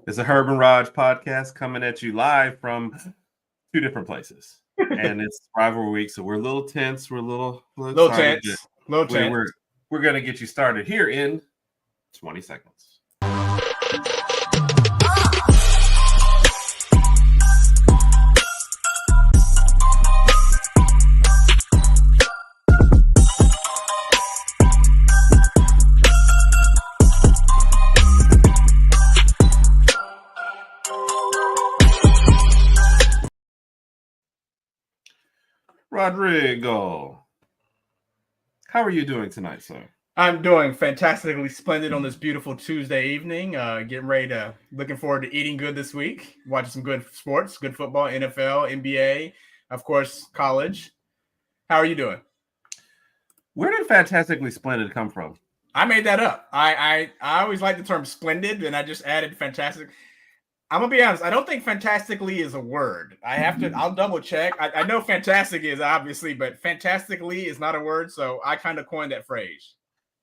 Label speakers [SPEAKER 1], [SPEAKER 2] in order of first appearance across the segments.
[SPEAKER 1] It's a Herb and Raj podcast coming at you live from two different places. And it's rivalry week, so we're a little tense. We're a little excited.
[SPEAKER 2] tense.
[SPEAKER 1] We're going to get you started here in 20 seconds. Rodrigo, how are you doing tonight, sir?
[SPEAKER 2] I'm doing fantastically splendid on this beautiful Tuesday evening. Looking forward to eating good this week, watching some good sports, good football, NFL, NBA, of course, college. How are you doing?
[SPEAKER 1] Where did fantastically splendid come from?
[SPEAKER 2] I made that up. I always like the term splendid, and I just added fantastic. I'm gonna be honest. I don't think fantastically is a word. I'll double check. I know fantastic is obviously, but fantastically is not a word. So I kind of coined that phrase.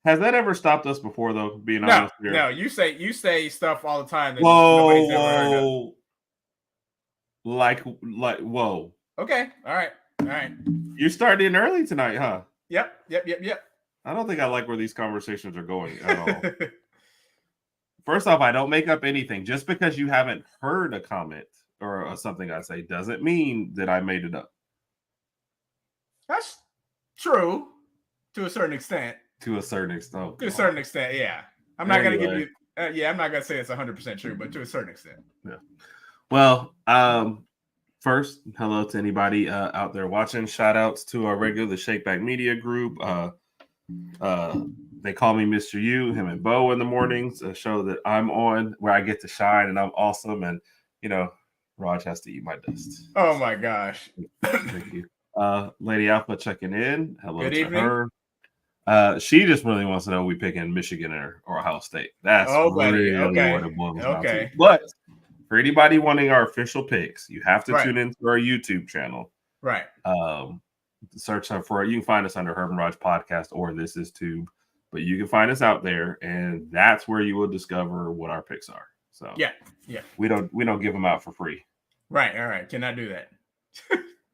[SPEAKER 1] Has that ever stopped us before, though? Being honest here?
[SPEAKER 2] No. You say stuff all the time that
[SPEAKER 1] nobody's ever heard of. Like, whoa.
[SPEAKER 2] Okay. All right.
[SPEAKER 1] You started in early tonight, huh?
[SPEAKER 2] Yep.
[SPEAKER 1] I don't think I like where these conversations are going at all. First off, I don't make up anything. Just because you haven't heard a comment or something I say doesn't mean that I made it up.
[SPEAKER 2] That's true to a certain extent.
[SPEAKER 1] To a certain extent.
[SPEAKER 2] Oh, to a certain extent, yeah. I'm not going to give you I'm not going to say it's 100% true, but to a certain extent.
[SPEAKER 1] Yeah. Well, first, hello to anybody out there watching. Shout outs to our regular Shakeback Media group. They call me Mr. U, him and Bo in the mornings, a show that I'm on where I get to shine and I'm awesome. And, Raj has to eat my dust.
[SPEAKER 2] Oh, my gosh.
[SPEAKER 1] Thank you. Lady Alpha checking in. Hello
[SPEAKER 2] Good
[SPEAKER 1] to
[SPEAKER 2] evening.
[SPEAKER 1] her. She just really wants to know we picking Michigan or Ohio State. That's really what it boils down to. But for anybody wanting our official picks, you have to tune into our YouTube channel.
[SPEAKER 2] Right.
[SPEAKER 1] Search for it. You can find us under Herb and Raj Podcast or This Is Tube. But you can find us out there, and that's where you will discover what our picks are. So
[SPEAKER 2] yeah,
[SPEAKER 1] we don't give them out for free.
[SPEAKER 2] Right. All right. Cannot do that.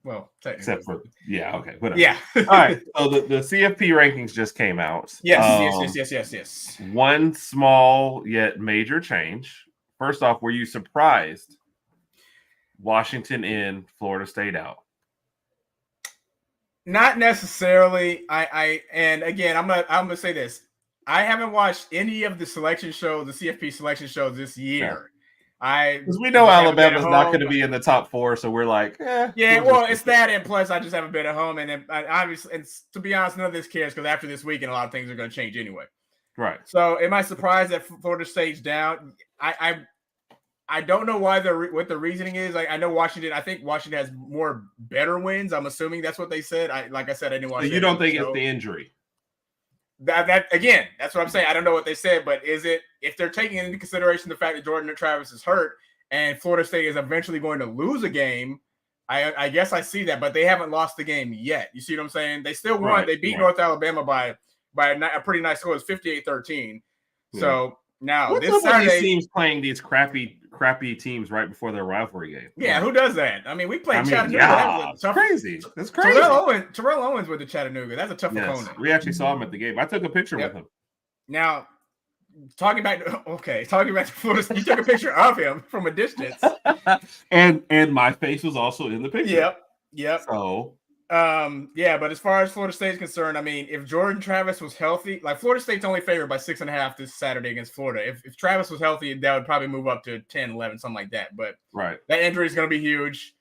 [SPEAKER 2] Well, technically.
[SPEAKER 1] Except for okay, whatever.
[SPEAKER 2] Yeah.
[SPEAKER 1] All right. So the CFP rankings just came out.
[SPEAKER 2] Yes.
[SPEAKER 1] One small yet major change. First off, were you surprised Washington in, Florida State out?
[SPEAKER 2] Not necessarily. And again, I'm gonna say this. I haven't watched any of the selection shows, the CFP selection shows this year.
[SPEAKER 1] Because we know Alabama's not going to be in the top 4, so we're like,
[SPEAKER 2] yeah. Well, it's that, and plus I just haven't been at home, and then obviously, and to be honest, none of this cares because after this weekend, a lot of things are going to change anyway.
[SPEAKER 1] Right.
[SPEAKER 2] So, am I surprised that Florida State's down? I don't know why what the reasoning is. I know Washington. I think Washington has more better wins. I'm assuming that's what they said. Like I said, I didn't watch.
[SPEAKER 1] So you don't think it's the injury?
[SPEAKER 2] That again, that's what I'm saying. I don't know what they said, but is it if they're taking into consideration the fact that Jordan Travis is hurt and Florida State is eventually going to lose a game? I guess I see that, but they haven't lost the game yet. You see what I'm saying? They still won. Right, they beat North Alabama by a pretty nice score. It was 58-13. Yeah. So now this Saturday,
[SPEAKER 1] teams playing these crappy teams right before their rivalry game.
[SPEAKER 2] Yeah, who does that? I mean, we played Chattanooga.
[SPEAKER 1] Yeah, it's crazy. That's crazy.
[SPEAKER 2] Terrell Owens with the Chattanooga. That's a tough opponent.
[SPEAKER 1] We actually saw him at the game. I took a picture with him.
[SPEAKER 2] Now, talking back to Florida State, you took a picture of him from a distance.
[SPEAKER 1] and my face was also in the picture.
[SPEAKER 2] Yep.
[SPEAKER 1] So
[SPEAKER 2] but as far as Florida State is concerned, I mean, if Jordan Travis was healthy, like Florida State's only favored by 6.5 this Saturday against Florida. If Travis was healthy, that would probably move up to 10, 11, something like that. But that injury is going to be huge.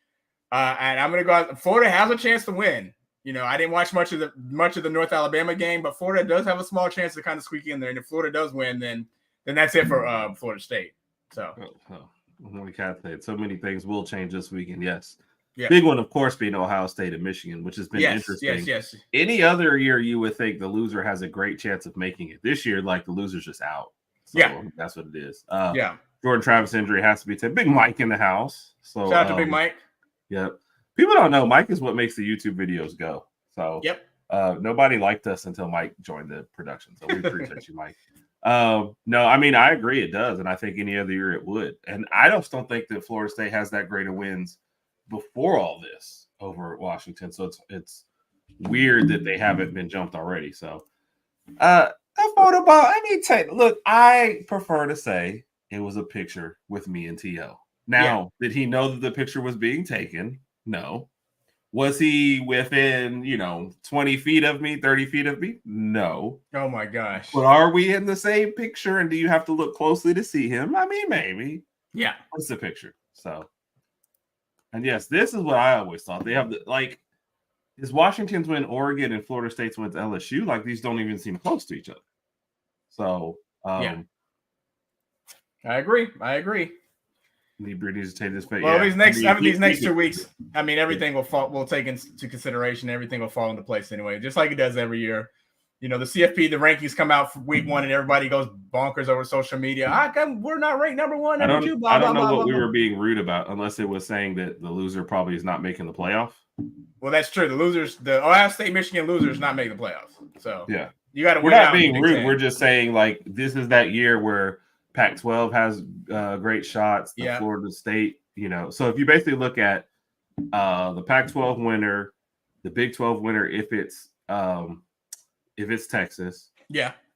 [SPEAKER 2] And I'm going to go out. Florida has a chance to win. I didn't watch much of the North Alabama game, but Florida does have a small chance to kind of squeak in there. And if Florida does win, then that's it for Florida State. So,
[SPEAKER 1] we can't say it. So many things will change this weekend. Yes.
[SPEAKER 2] Yeah.
[SPEAKER 1] Big one, of course, being Ohio State and Michigan, which has been interesting.
[SPEAKER 2] Yes.
[SPEAKER 1] Any other year, you would think the loser has a great chance of making it. This year, like the loser's just out. So that's what it is. Jordan Travis injury has to be taken. Big Mike in the house. So
[SPEAKER 2] shout out to Big Mike.
[SPEAKER 1] Yep. People don't know Mike is what makes the YouTube videos go. So
[SPEAKER 2] yep.
[SPEAKER 1] Nobody liked us until Mike joined the production. So we appreciate you, Mike. No, I mean I agree it does, and I think any other year it would. And I just don't think that Florida State has that great of wins before all this over at Washington. So it's weird that they haven't been jumped already. So look, I prefer to say it was a picture with me and T.O. Now, did he know that the picture was being taken? No. Was he within, 20 feet of me, 30 feet of me? No.
[SPEAKER 2] Oh my gosh.
[SPEAKER 1] But are we in the same picture and do you have to look closely to see him? I mean, maybe.
[SPEAKER 2] Yeah.
[SPEAKER 1] It's a picture. So, and yes, this is what I always thought. They have is Washington's win Oregon and Florida State's wins LSU? Like these don't even seem close to each other. So,
[SPEAKER 2] I agree.
[SPEAKER 1] Libra needs to take this.
[SPEAKER 2] Well, these next 2 weeks, I mean, everything will take into consideration. Everything will fall into place anyway, just like it does every year. The CFP, the rankings come out for week 1, and everybody goes bonkers over social media. We're not ranked number 1, number 2.
[SPEAKER 1] I don't know what we were being rude about, unless it was saying that the loser probably is not making the playoff.
[SPEAKER 2] Well, that's true. The Ohio State, Michigan loser is not making the playoffs. So
[SPEAKER 1] yeah,
[SPEAKER 2] you got to.
[SPEAKER 1] We're not being rude. We're just saying like this is that year where Pac-12 has great shots. Florida State, So if you basically look at the Pac-12 winner, the Big 12 winner, if it's Texas,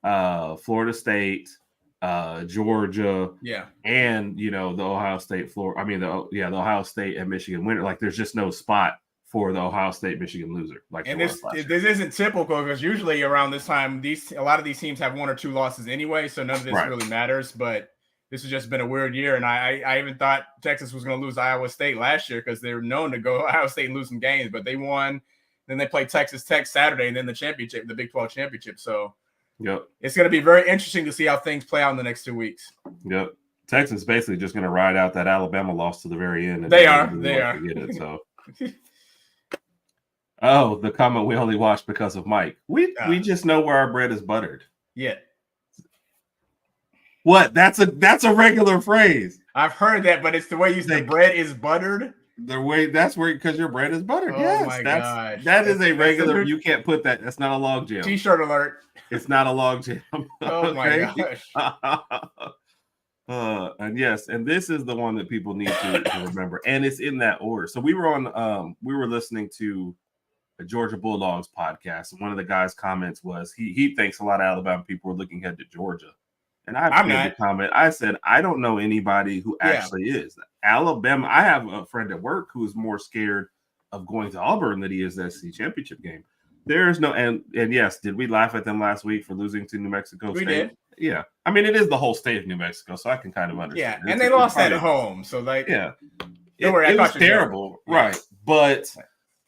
[SPEAKER 1] Florida State, Georgia, and the Ohio State, the Ohio State and Michigan winner. Like there's just no spot for the Ohio State Michigan loser.
[SPEAKER 2] And this isn't typical because usually around this time, a lot of these teams have 1 or 2 losses anyway, so none of this really matters. But this has just been a weird year, and I even thought Texas was going to lose Iowa State last year because they were known to go Ohio State and lose some games, but they won. Then they played Texas Tech Saturday, and then the championship, the Big 12 championship. So it's going to be very interesting to see how things play out in the next 2 weeks.
[SPEAKER 1] Yep. Texas basically just going to ride out that Alabama loss to the very end.
[SPEAKER 2] And they are.
[SPEAKER 1] Get it, so. Oh, the comment we only watch because of Mike. We just know where our bread is buttered.
[SPEAKER 2] Yeah.
[SPEAKER 1] What? That's a regular phrase.
[SPEAKER 2] I've heard that, but it's the way you say bread is buttered.
[SPEAKER 1] Because your bread is buttered.
[SPEAKER 2] Oh
[SPEAKER 1] yes,
[SPEAKER 2] my gosh.
[SPEAKER 1] That is a regular. You can't put that. That's not a log jam.
[SPEAKER 2] T-shirt alert.
[SPEAKER 1] It's not a log jam.
[SPEAKER 2] Oh my gosh.
[SPEAKER 1] And yes, and this is the one that people need to remember, and it's in that order. So we were listening to a Georgia Bulldogs podcast, and one of the guys' comments was he thinks a lot of Alabama people are looking ahead to Georgia. And I made the comment. I said, I don't know anybody who actually is. Alabama, I have a friend at work who is more scared of going to Auburn than he is the SEC championship game. There's no, and yes, did we laugh at them last week for losing to New Mexico State?
[SPEAKER 2] We did.
[SPEAKER 1] Yeah. I mean, it is the whole state of New Mexico, so I can kind of understand.
[SPEAKER 2] Yeah, and they lost at home. So
[SPEAKER 1] it was terrible. Right. But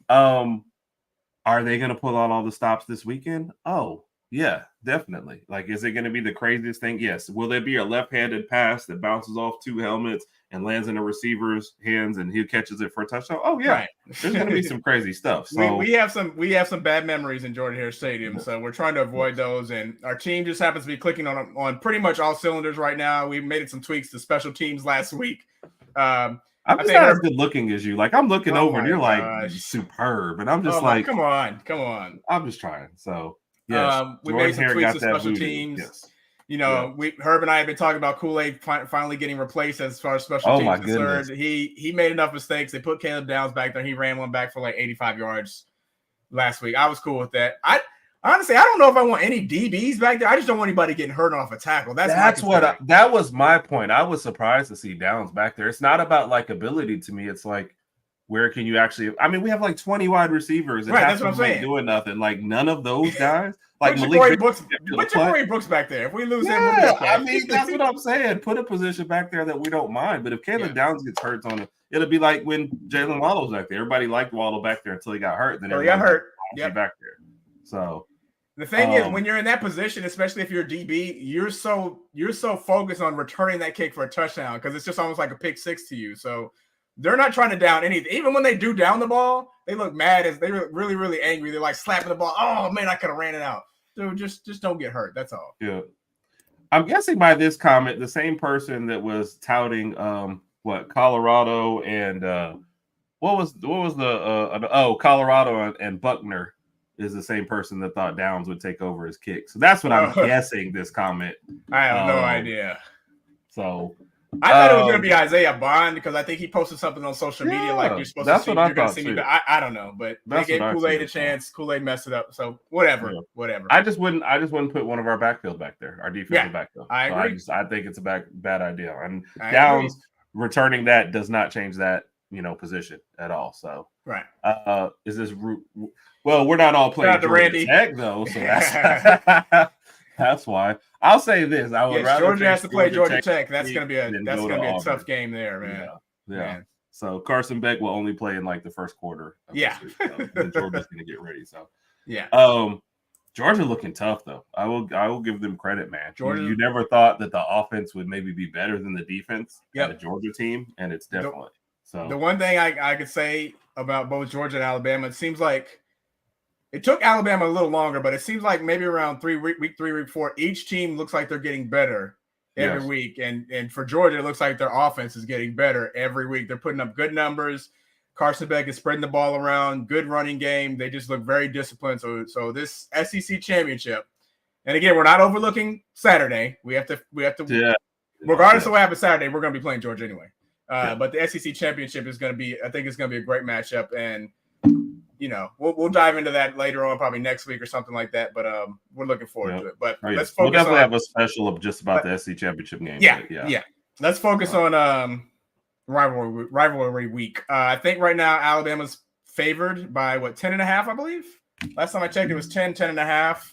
[SPEAKER 1] are they going to pull out all the stops this weekend? Oh, yeah, definitely. Like, is it going to be the craziest thing? Yes. Will there be a left-handed pass that bounces off 2 helmets and lands in a receiver's hands and he catches it for a touchdown? Oh, yeah. Right. There's going to be some crazy stuff. So
[SPEAKER 2] we have some bad memories in Jordan-Hare Stadium, so we're trying to avoid those. And our team just happens to be clicking on pretty much all cylinders right now. We made some tweaks to special teams last week.
[SPEAKER 1] I'm just not as good looking as you. Like I'm looking over and you're like superb, and I'm just like,
[SPEAKER 2] come on.
[SPEAKER 1] I'm just trying. So yes,
[SPEAKER 2] we made some tweaks to special teams.
[SPEAKER 1] Yes.
[SPEAKER 2] Herb and I have been talking about Kool-Aid finally getting replaced as far as special teams concerned. He made enough mistakes. They put Caleb Downs back there. He ran one back for like 85 yards last week. I was cool with that. Honestly, I don't know if I want any DBs back there. I just don't want anybody getting hurt off a tackle. That
[SPEAKER 1] was my point. I was surprised to see Downs back there. It's not about like ability to me. It's like, where can you actually? I mean, we have like 20 wide receivers. And
[SPEAKER 2] that's what I'm saying.
[SPEAKER 1] Doing nothing. Like none of those guys.
[SPEAKER 2] Like Corey Brooks back there. If we lose him, we'll be okay.
[SPEAKER 1] I mean, that's what I'm saying. Put a position back there that we don't mind. But if Caleb Downs gets hurt on it, it'll be like when Jalen Waddle's back there. Everybody liked Waddle back there until he got hurt. Then
[SPEAKER 2] he got hurt.
[SPEAKER 1] Back there. So.
[SPEAKER 2] The thing is, when you're in that position, especially if you're a DB, you're so focused on returning that kick for a touchdown because it's just almost like a pick six to you. So they're not trying to down anything. Even when they do down the ball, they look mad as they're really, really angry. They're like slapping the ball. Oh man, I could have ran it out. So just don't get hurt. That's all.
[SPEAKER 1] Yeah. I'm guessing by this comment, the same person that was touting Colorado and what was the Colorado and Buckner is the same person that thought Downs would take over his kick. So that's what I'm guessing this comment.
[SPEAKER 2] I have no idea.
[SPEAKER 1] So
[SPEAKER 2] I thought it was going to be Isaiah Bond because I think he posted something on social media like you're supposed to see. You're going to see me, but I don't know. But they gave Kool-Aid a chance. Kool-Aid messed it up. So whatever.
[SPEAKER 1] I just wouldn't put one of our backfield back there. Our defensive backfield.
[SPEAKER 2] I agree.
[SPEAKER 1] I think it's a bad idea. And Downs returning that does not change that position at all. So
[SPEAKER 2] right.
[SPEAKER 1] Is this well? We're not all playing Georgia Tech though, so that's why. I'll say this: I would rather
[SPEAKER 2] Georgia has to play Georgia Tech. That's going to be a tough game there, man.
[SPEAKER 1] Yeah. Man. So Carson Beck will only play in like the first quarter. And Georgia's going to get ready. So Georgia looking tough though. I will give them credit, man. Georgia, you never thought that the offense would maybe be better than the defense of the Georgia team, and it's definitely so.
[SPEAKER 2] The one thing I could say about both Georgia and Alabama, it seems like it took Alabama a little longer, but it seems like maybe around week 3, week 4, each team looks like they're getting better every week. And for Georgia, it looks like their offense is getting better every week. They're putting up good numbers. Carson Beck is spreading the ball around, good running game. They just look very disciplined. So this SEC championship, and again, we're not overlooking Saturday. We have to regardless of what happens Saturday, we're going to be playing Georgia anyway. But the SEC championship is going to be, I think it's going to be a great matchup. And we'll dive into that later on, probably next week or something like that. But we're looking forward to it. But let's focus.
[SPEAKER 1] We'll definitely have a special of just about the SEC championship game.
[SPEAKER 2] Yeah. Let's focus on rivalry week. I think right now Alabama's favored by 10.5, I believe. Last time I checked, it was 10.5,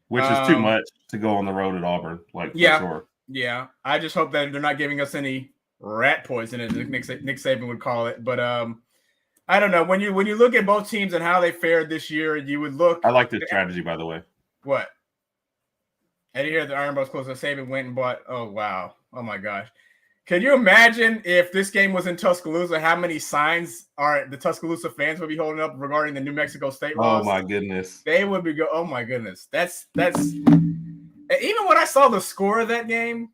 [SPEAKER 1] which is too much to go on the road at Auburn. For sure.
[SPEAKER 2] Yeah. I just hope that they're not giving us any rat poison, as Nick Saban would call it. But I don't know. When you look at both teams and how they fared this year, you would look.
[SPEAKER 1] I like this strategy, by the way.
[SPEAKER 2] What? Eddie here, the Iron Bowl's close. Saban went and bought. Oh wow! Oh my gosh! Can you imagine if this game was in Tuscaloosa? How many signs the Tuscaloosa fans would be holding up regarding the New Mexico State loss?
[SPEAKER 1] Oh my goodness!
[SPEAKER 2] They would be oh my goodness! That's. Even when I saw the score of that game,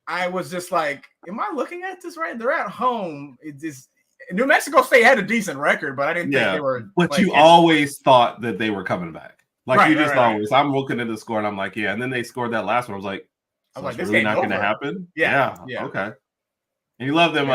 [SPEAKER 2] I was just like, "Am I looking at this right? They're at home. It's just." New Mexico State had a decent record, but I didn't think they were.
[SPEAKER 1] But you always thought that they were coming back. Always. I'm looking at the score and I'm like, and then they scored that last one. I was like, it's really not going to happen. Yeah. Okay. And you love them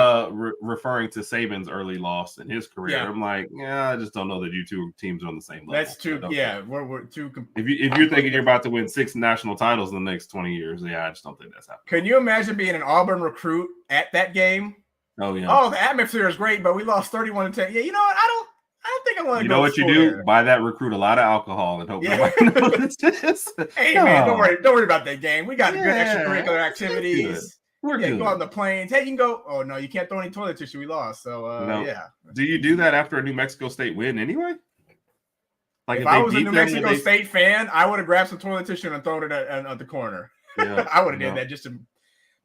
[SPEAKER 1] referring to Saban's early loss in his career. I'm like, I just don't know that you two teams are on the same level.
[SPEAKER 2] That's too. We're too.
[SPEAKER 1] If you're thinking you're about to win 6 national titles in the next 20 years, I just don't think that's happening.
[SPEAKER 2] Can you imagine being an Auburn recruit at that game?
[SPEAKER 1] Oh yeah.
[SPEAKER 2] Oh, the atmosphere is great, but we lost 31-10. Yeah, you know what? I don't think I want to.
[SPEAKER 1] You know what you do? Buy that recruit a lot of alcohol and hope nobody knows this.
[SPEAKER 2] Hey man, don't worry about that game. We got good extracurricular activities.
[SPEAKER 1] We're good.
[SPEAKER 2] Go on the planes. Hey, you can go. Oh no, you can't throw any toilet tissue. We lost. So
[SPEAKER 1] Do you do that after a New Mexico State win anyway?
[SPEAKER 2] Like if I was a New Mexico State fan, I would have grabbed some toilet tissue and thrown it at the corner. Yeah, I would have did that just to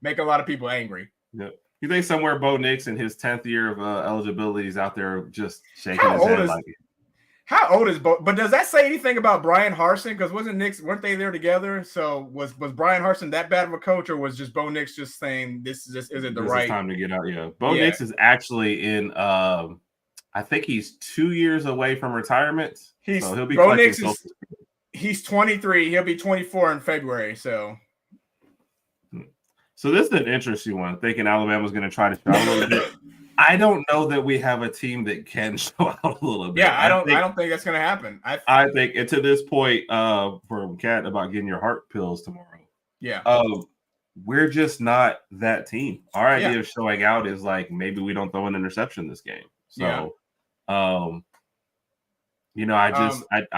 [SPEAKER 2] make a lot of people angry.
[SPEAKER 1] Yeah. You think somewhere Bo Nix in his 10th year of eligibility is out there just shaking his head like it?
[SPEAKER 2] How old is Bo? But does that say anything about Brian Harsin? Because weren't they there together? So was Brian Harsin that bad of a coach, or was just Bo Nix just saying this just isn't the right
[SPEAKER 1] time to get out? Yeah, Bo Nix is actually in. I think he's 2 years away from retirement. So he'll be
[SPEAKER 2] Bo Nix he's 23. He'll be 24 in February.
[SPEAKER 1] So this is an interesting one. Thinking Alabama's going to try to show out a little bit. I don't know that we have a team that can show out a little bit.
[SPEAKER 2] Yeah, I don't think that's going to happen.
[SPEAKER 1] I think, and to this point, for Kat about getting your heart pills tomorrow.
[SPEAKER 2] Yeah.
[SPEAKER 1] We're just not that team. Our idea of showing out is like maybe we don't throw an interception this game. So, I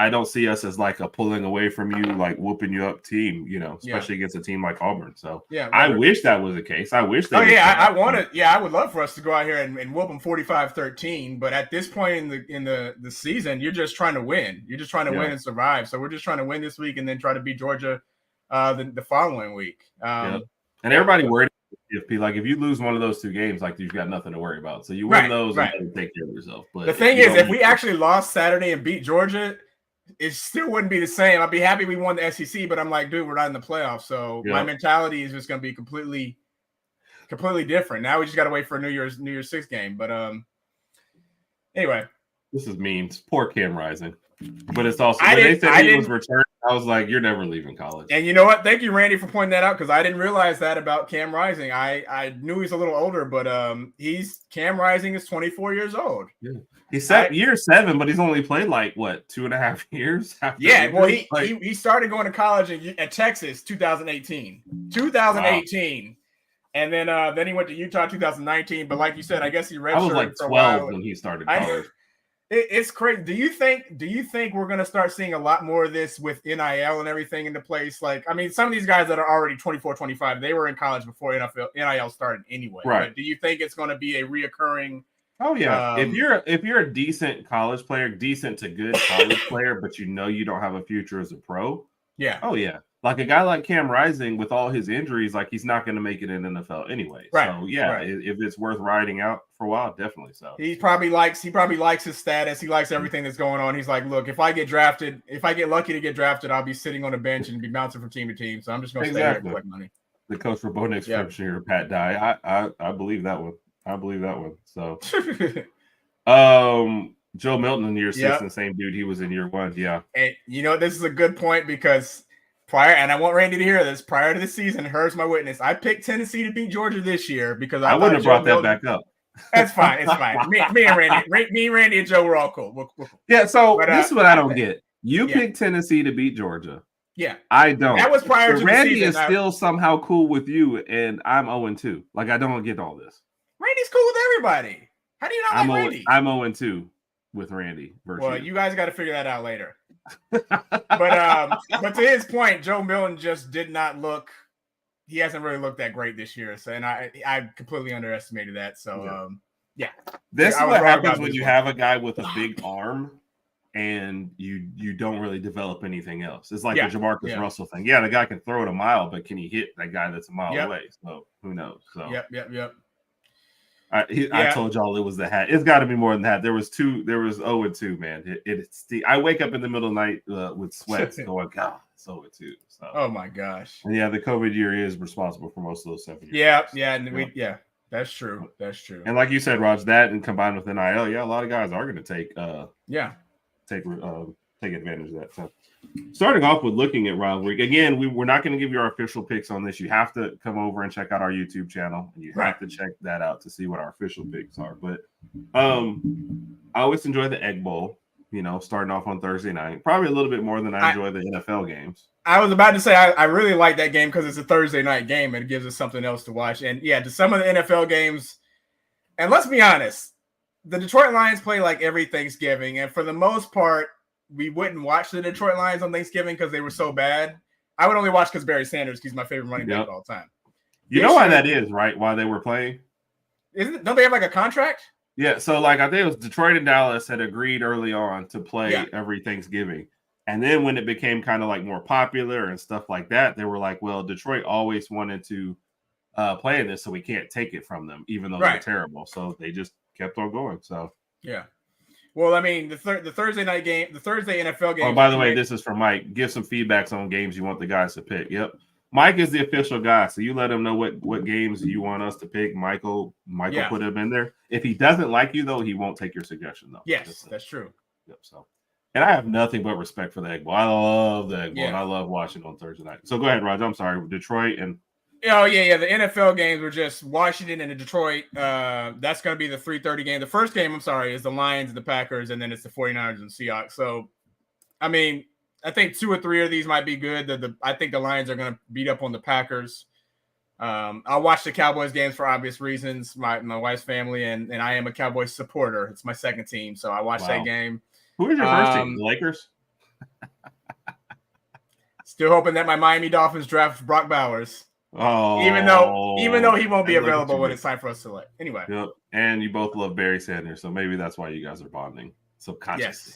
[SPEAKER 1] don't see us as like a pulling away from you, like whooping you up team, especially against a team like Auburn. So I wish that was the case. I wish that.
[SPEAKER 2] I would love for us to go out here and whoop them 45-13. But at this point in the season, you're just trying to win. You're just trying to win and survive. So we're just trying to win this week and then try to beat Georgia the following week.
[SPEAKER 1] And everybody worried if you lose one of those 2 games, like you've got nothing to worry about. So you win those and take care of yourself. But
[SPEAKER 2] the thing is, if we actually lost Saturday and beat Georgia, it still wouldn't be the same. I'd be happy we won the SEC, but I'm like, dude, we're not in the playoffs. So my mentality is just going to be completely different. Now we just got to wait for a New Year's 6 game. But anyway,
[SPEAKER 1] this is memes. Poor Cam Rising. But it's also when they said he was returning, I was like, you're never leaving college.
[SPEAKER 2] And you know what? Thank you, Randy, for pointing that out because I didn't realize that about Cam Rising. I knew he's a little older, but Cam Rising is 24 years old.
[SPEAKER 1] Yeah. He's year 7, but he's only played like what 2.5 years.
[SPEAKER 2] Yeah, well, he started going to college at Texas 2018, wow. And then he went to Utah 2019. But like you said, I guess he redshirted.
[SPEAKER 1] I was like 12 when he started college.
[SPEAKER 2] It's crazy. Do you think we're gonna start seeing a lot more of this with NIL and everything into place? Like, I mean, some of these guys that are already 24, 25, they were in college before NIL started anyway.
[SPEAKER 1] Right.
[SPEAKER 2] But do you think it's going to be a reoccurring?
[SPEAKER 1] Oh yeah. If you're a decent college player, decent to good college player, but you know you don't have a future as a pro.
[SPEAKER 2] Yeah.
[SPEAKER 1] Oh yeah. Like a guy like Cam Rising with all his injuries, like he's not going to make it in NFL anyway.
[SPEAKER 2] Right.
[SPEAKER 1] So yeah,
[SPEAKER 2] right.
[SPEAKER 1] If it's worth riding out for a while, definitely so.
[SPEAKER 2] He probably likes his status. He likes everything that's going on. He's like, look, if I get lucky to get drafted, I'll be sitting on a bench and be bouncing from team to team. So I'm just going to stay here and collect money.
[SPEAKER 1] The coach for Bo Nix freshman year, Pat Dye. I believe that one. I believe that one. So, Joe Milton in year 6, and the same dude he was in year 1. Yeah.
[SPEAKER 2] And you know, this is a good point because and I want Randy to hear this, prior to the season, Her's my witness. I picked Tennessee to beat Georgia this year because
[SPEAKER 1] I wouldn't have brought that back up.
[SPEAKER 2] That's fine. It's fine. Me and Randy and Joe were all cool. We're cool.
[SPEAKER 1] Yeah, so this is what I don't get. You picked Tennessee to beat Georgia.
[SPEAKER 2] Yeah.
[SPEAKER 1] I don't.
[SPEAKER 2] That was prior to
[SPEAKER 1] Randy
[SPEAKER 2] the season.
[SPEAKER 1] is still somehow cool with you, and I'm 0-2. Like, I don't get all this.
[SPEAKER 2] Randy's cool with everybody. How do you not like Randy?
[SPEAKER 1] I'm 0-2 with Randy.
[SPEAKER 2] Well, you guys got to figure that out later. But to his point, Joe Milton just did not look. He hasn't really looked that great this year, so and I completely underestimated that. So
[SPEAKER 1] this is what happens when you have a guy with a big arm, and you don't really develop anything else. It's like the Jamarcus Russell thing. Yeah, the guy can throw it a mile, but can he hit that guy that's a mile away? So who knows? So
[SPEAKER 2] Yep.
[SPEAKER 1] I told y'all it was the hat. It's got to be more than that. There was 0-2, man. I wake up in the middle of the night with sweats going, God, it's 0-2. So.
[SPEAKER 2] Oh my gosh.
[SPEAKER 1] And the COVID year is responsible for most of those 7 years.
[SPEAKER 2] Yeah, that's true. That's true.
[SPEAKER 1] And like you said, Raj, that and combined with NIL, a lot of guys are going to take advantage of that. So starting off with looking at Rivalry, again, we're not going to give you our official picks on this. You have to come over and check out our YouTube channel, and you have to check that out to see what our official picks are. But I always enjoy the Egg Bowl, starting off on Thursday night. Probably a little bit more than I enjoy the NFL games.
[SPEAKER 2] I was about to say I really like that game because it's a Thursday night game and it gives us something else to watch. And to some of the NFL games, and let's be honest, the Detroit Lions play like every Thanksgiving, and for the most part, we wouldn't watch the Detroit Lions on Thanksgiving because they were so bad. I would only watch because Barry Sanders, he's my favorite running back of all time.
[SPEAKER 1] You know why that is, right? Why they were playing?
[SPEAKER 2] Don't they have like a contract?
[SPEAKER 1] Yeah, so I think it was Detroit and Dallas had agreed early on to play every Thanksgiving. And then when it became kind of like more popular and stuff like that, they were like, well, Detroit always wanted to play in this, so we can't take it from them, even though they're terrible. So they just kept on going. So
[SPEAKER 2] well, I mean, the Thursday night game, the Thursday NFL game.
[SPEAKER 1] Oh, by the way, this is from Mike. Give some feedbacks on games you want the guys to pick. Yep. Mike is the official guy, so you let him know what games you want us to pick. Michael put him in there. If he doesn't like you, though, he won't take your suggestion, though.
[SPEAKER 2] Yes, that's true.
[SPEAKER 1] Yep. So, and I have nothing but respect for the Egg Bowl. I love the Egg Bowl, and I love watching on Thursday night. So go ahead, Roger. I'm sorry. Detroit and
[SPEAKER 2] Oh, yeah. The NFL games were just Washington and Detroit. That's going to be the 3:30 game. The first game, is the Lions and the Packers, and then it's the 49ers and Seahawks. So, I mean, I think 2 or 3 of these might be good. I think the Lions are going to beat up on the Packers. I'll watch the Cowboys games for obvious reasons. My wife's family, and I am a Cowboys supporter. It's my second team, so I watch that game.
[SPEAKER 1] Who is your first team? The Lakers?
[SPEAKER 2] Still hoping that my Miami Dolphins draft Brock Bowers.
[SPEAKER 1] Oh,
[SPEAKER 2] even though he won't be available when it's time for us to select. Anyway.
[SPEAKER 1] Yep. And you both love Barry Sanders, so maybe that's why you guys are bonding subconsciously.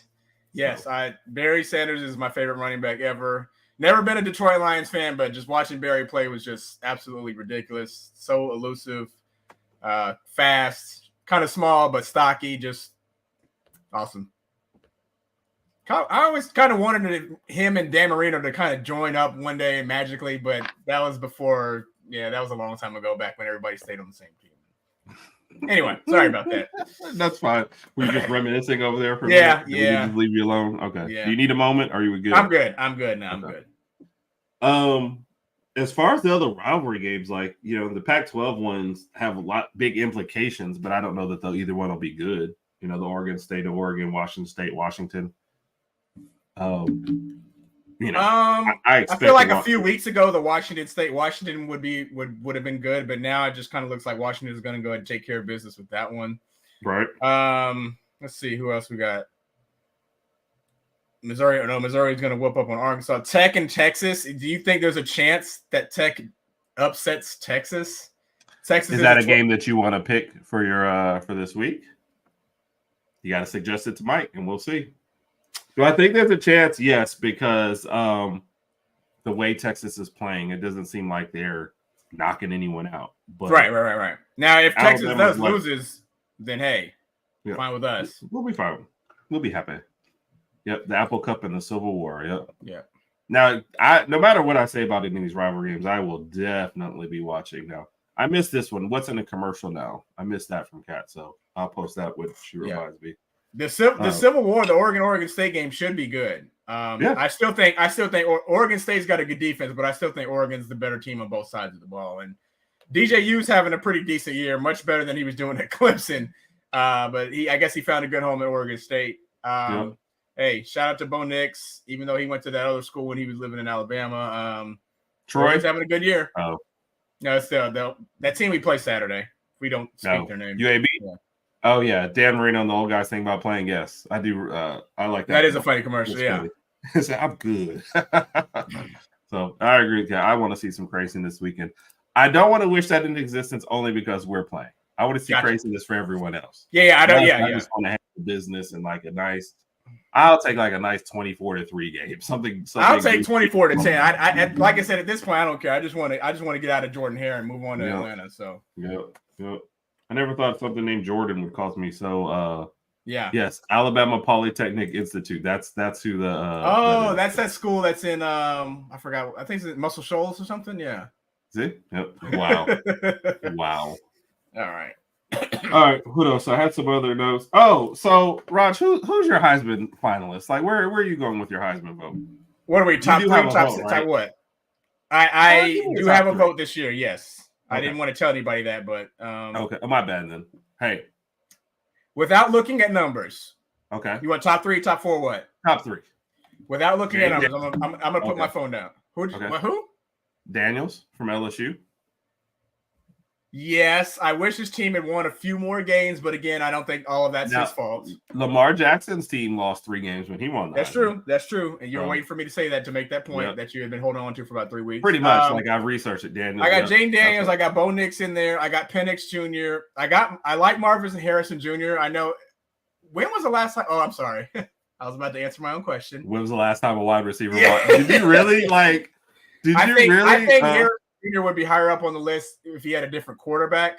[SPEAKER 2] Yes. Barry Sanders is my favorite running back ever. Never been a Detroit Lions fan, but just watching Barry play was just absolutely ridiculous. So elusive, fast, kind of small but stocky, just awesome. I always kind of wanted him and Dan Marino to kind of join up one day magically, but that was before. Yeah, that was a long time ago, back when everybody stayed on the same team. Anyway, sorry about that.
[SPEAKER 1] That's fine. Were you just reminiscing over there for a
[SPEAKER 2] Yeah,
[SPEAKER 1] minute? Did we just leave you alone? Okay.
[SPEAKER 2] Yeah.
[SPEAKER 1] Do you need a moment? Or are you good?
[SPEAKER 2] I'm good. I'm good now.
[SPEAKER 1] Okay.
[SPEAKER 2] I'm good.
[SPEAKER 1] As far as the other rivalry games, like the Pac-12 ones have big implications, but I don't know that either one will be good. The Oregon State, Oregon, Washington State, Washington. I
[SPEAKER 2] feel like a few weeks ago the Washington would have been good, but now it just kind of looks like Washington is going to go ahead and take care of business with that one.
[SPEAKER 1] Right.
[SPEAKER 2] Let's see who else we got. Missouri is going to whoop up on Arkansas. Tech and Texas. Do you think there's a chance that Tech upsets Texas? Texas
[SPEAKER 1] is that a game that you want to pick for your for this week? You got to suggest it to Mike, and we'll see. Do I think there's a chance? Yes, because the way Texas is playing, it doesn't seem like they're knocking anyone out. But
[SPEAKER 2] right. Now, if Texas loses, then hey, fine with us.
[SPEAKER 1] We'll be fine. We'll be happy. Yep, the Apple Cup and the Civil War. Yep.
[SPEAKER 2] Yeah.
[SPEAKER 1] Now, no matter what I say about any of these rivalry games, I will definitely be watching. Now, I missed this one. What's in the commercial now? I missed that from Kat, so I'll post that when she reminds me.
[SPEAKER 2] The Civil War, the Oregon State game should be good. I still think Oregon State's got a good defense, but I still think Oregon's the better team on both sides of the ball. And DJU's having a pretty decent year, much better than he was doing at Clemson. But I guess he found a good home at Oregon State. Hey, shout out to Bo Nix, even though he went to that other school when he was living in Alabama. Troy's having a good year.
[SPEAKER 1] Oh,
[SPEAKER 2] no, it's that team we play Saturday. We don't speak their name.
[SPEAKER 1] UAB. Yeah. Oh yeah, Dan Marino and the old guys thing about playing. Yes, I do. I like that.
[SPEAKER 2] That is a funny commercial.
[SPEAKER 1] It's I'm good. So I agree with you. I want to see some craziness this weekend. I don't want to wish that into existence only because we're playing. I want to see craziness for everyone else.
[SPEAKER 2] Yeah, I don't.
[SPEAKER 1] I just want to have the business and like a nice. I'll take like a nice 24-3 game. Something
[SPEAKER 2] I'll take 24-10. I like I said, at this point, I don't care. I just want to get out of Jordan Hare and move on to Atlanta. So
[SPEAKER 1] Yep. I never thought something named Jordan would cause me so.
[SPEAKER 2] Yes,
[SPEAKER 1] Alabama Polytechnic Institute. That's who the.
[SPEAKER 2] That's that school that's in I forgot. I think it's Muscle Shoals or something. Yeah.
[SPEAKER 1] Is it? Yep. Wow. Wow.
[SPEAKER 2] All right.
[SPEAKER 1] All right, what else? I had some other notes. Oh, so Raj, who's your Heisman finalist? Like, where are you going with your Heisman vote?
[SPEAKER 2] What are we top three? Top what? I do have a vote this year. Yes, okay. I didn't want to tell anybody that, but
[SPEAKER 1] okay, my bad then. Hey,
[SPEAKER 2] without looking at numbers,
[SPEAKER 1] okay,
[SPEAKER 2] you want top three, top four? What?
[SPEAKER 1] Top three.
[SPEAKER 2] Without looking at numbers, I'm gonna put my phone down. Who?
[SPEAKER 1] Daniels from LSU.
[SPEAKER 2] Yes, I wish his team had won a few more games, but again, I don't think all of that's his fault.
[SPEAKER 1] Lamar Jackson's team lost 3 games when he won.
[SPEAKER 2] That's true. And you're waiting for me to say that to make that point that you had been holding on to for about 3 weeks.
[SPEAKER 1] Pretty much. Like I've researched it, Daniels.
[SPEAKER 2] I got Jane Daniels. I got Bo Nix in there. I got Penix Jr. I like Marvin Harrison Jr. I know. When was the last time? Oh, I'm sorry. I was about to answer my own question.
[SPEAKER 1] When was the last time a wide receiver won? Did you really like?
[SPEAKER 2] I think Harrison Jr. would be higher up on the list if he had a different quarterback.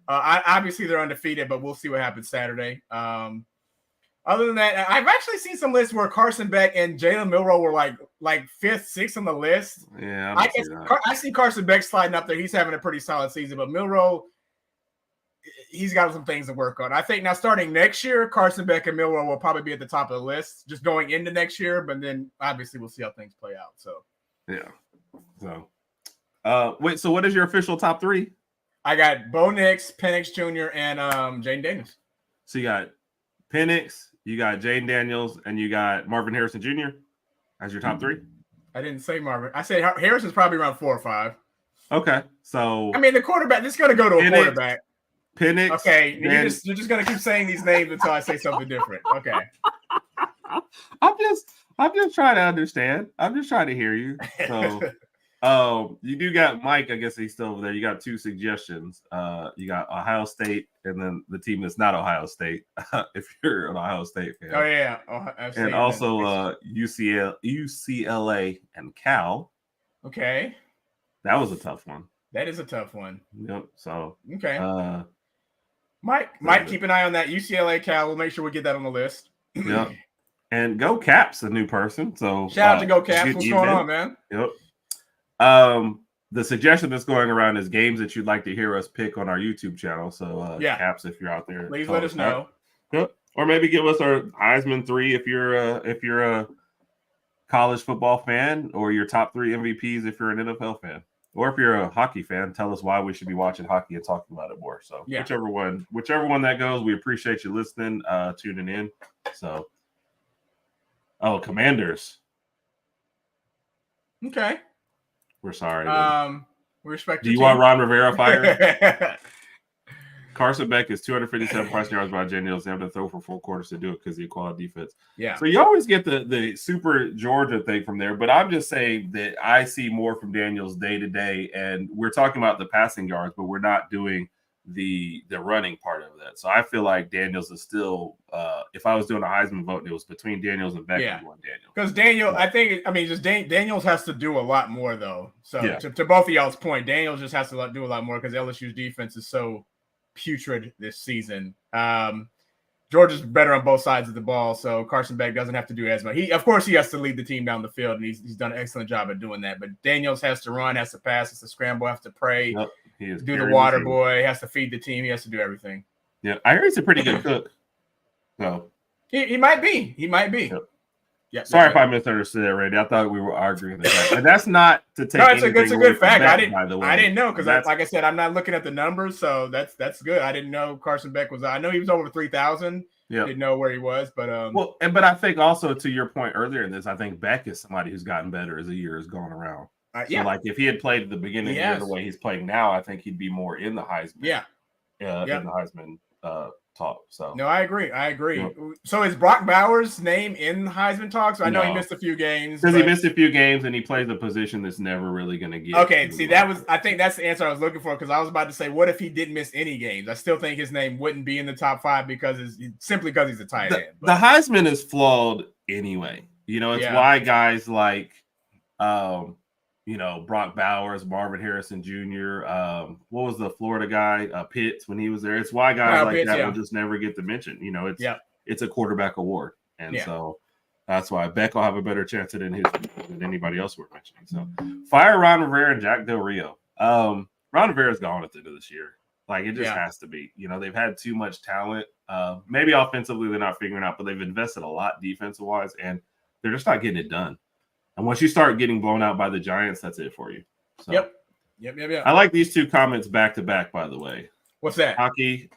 [SPEAKER 2] Obviously, they're undefeated, but we'll see what happens Saturday. Other than that, I've actually seen some lists where Carson Beck and Jalen Milroe were like 5th, 6th on the list.
[SPEAKER 1] Yeah,
[SPEAKER 2] I see Carson Beck sliding up there. He's having a pretty solid season, but Milroe, he's got some things to work on. I think now starting next year, Carson Beck and Milroe will probably be at the top of the list just going into next year, but then obviously we'll see how things play out. So
[SPEAKER 1] wait, so what is your official top 3?
[SPEAKER 2] I got Bo Nix, Penix Jr., and Jaden Daniels.
[SPEAKER 1] So you got Penix, you got Jaden Daniels, and you got Marvin Harrison Jr. as your top 3?
[SPEAKER 2] I didn't say Marvin. I said Harrison's probably around 4 or 5.
[SPEAKER 1] Okay, so
[SPEAKER 2] I mean the quarterback. This is going to go to a quarterback.
[SPEAKER 1] Penix.
[SPEAKER 2] Okay, you're just going to keep saying these names until I say something different. Okay.
[SPEAKER 1] I'm just trying to understand. I'm just trying to hear you. So. You do got Mike. I guess he's still over there. You got 2 suggestions. You got Ohio State, and then the team that's not Ohio State. If you're an Ohio State fan.
[SPEAKER 2] Oh yeah,
[SPEAKER 1] and also UCLA and Cal.
[SPEAKER 2] Okay,
[SPEAKER 1] that was a tough one.
[SPEAKER 2] That is a tough one.
[SPEAKER 1] Yep. So
[SPEAKER 2] okay. Mike, keep an eye on that UCLA Cal. We'll make sure we get that on the list.
[SPEAKER 1] Yep. And Go Caps, a new person. So
[SPEAKER 2] shout out to Go Caps. What's going on, man?
[SPEAKER 1] Yep. the suggestion that's going around is games that you'd like to hear us pick on our YouTube channel. So, Caps, if you're out there,
[SPEAKER 2] please let us know.
[SPEAKER 1] Yep. Or maybe give us our Heisman 3 if you're a college football fan, or your top 3 MVPs if you're an NFL fan, or if you're a hockey fan, tell us why we should be watching hockey and talking about it more. So, whichever one that goes, we appreciate you listening, tuning in. So, Commanders.
[SPEAKER 2] Okay.
[SPEAKER 1] We're sorry.
[SPEAKER 2] We respect.
[SPEAKER 1] Do you want Ron Rivera fired? Carson Beck is 257 passing yards by Daniels. They have to throw for 4 quarters to do it because of the quality defense.
[SPEAKER 2] Yeah.
[SPEAKER 1] So you always get the super Georgia thing from there, but I'm just saying that I see more from Daniels day to day, and we're talking about the passing yards, but we're not doing the running part of that. So I feel like Daniels is still. If I was doing a Heisman vote, it was between Daniels and Beck. I'm going Daniels.
[SPEAKER 2] Because Daniels has to do a lot more though. So to both of y'all's point, Daniels just has to do a lot more because LSU's defense is so putrid this season. Georgia's better on both sides of the ball, so Carson Beck doesn't have to do as much. He has to lead the team down the field, and he's done an excellent job at doing that. But Daniels has to run, has to pass, has to scramble, has to pray, do the water boy, has to feed the team, he has to do everything.
[SPEAKER 1] Yeah, I heard he's a pretty good cook. So
[SPEAKER 2] he might be. Yep.
[SPEAKER 1] Yeah. Sorry if I misunderstood that, Randy. I thought we were arguing that. And that's not to take. No,
[SPEAKER 2] it's a good fact. I didn't know because, like I said, I'm not looking at the numbers, so that's good. I didn't know Carson Beck was. I know he was over 3,000. Yeah. Didn't know where he was, but
[SPEAKER 1] but I think also to your point earlier in this, I think Beck is somebody who's gotten better as the year has gone around. So like if he had played at the beginning of the year the way he's playing now, I think he'd be more in the Heisman. In the Heisman talk. So
[SPEAKER 2] no, I agree. Yep. So is Brock Bowers' name in Heisman talks? I know he missed a few games.
[SPEAKER 1] Because he missed a few games and he plays a position that's never really going to get.
[SPEAKER 2] Okay, see, I think that's the answer I was looking for because I was about to say, what if he didn't miss any games? I still think his name wouldn't be in the top 5 because simply because he's a tight end.
[SPEAKER 1] The Heisman is flawed anyway. It's why guys like Brock Bowers, Marvin Harrison Jr., what was the Florida guy, Pitts, when he was there? It's why guys like that will just never get the mention. It's a quarterback award. And so that's why Beck will have a better chance than anybody else we're mentioning. So fire Ron Rivera and Jack Del Rio. Ron Rivera's gone at the end of this year. Like, it just has to be. They've had too much talent. Maybe offensively they're not figuring out, but they've invested a lot defensive-wise, and they're just not getting it done. And once you start getting blown out by the Giants, that's it for you. So,
[SPEAKER 2] Yep.
[SPEAKER 1] I like these 2 comments back to back, by the way.
[SPEAKER 2] What's that?
[SPEAKER 1] Hockey,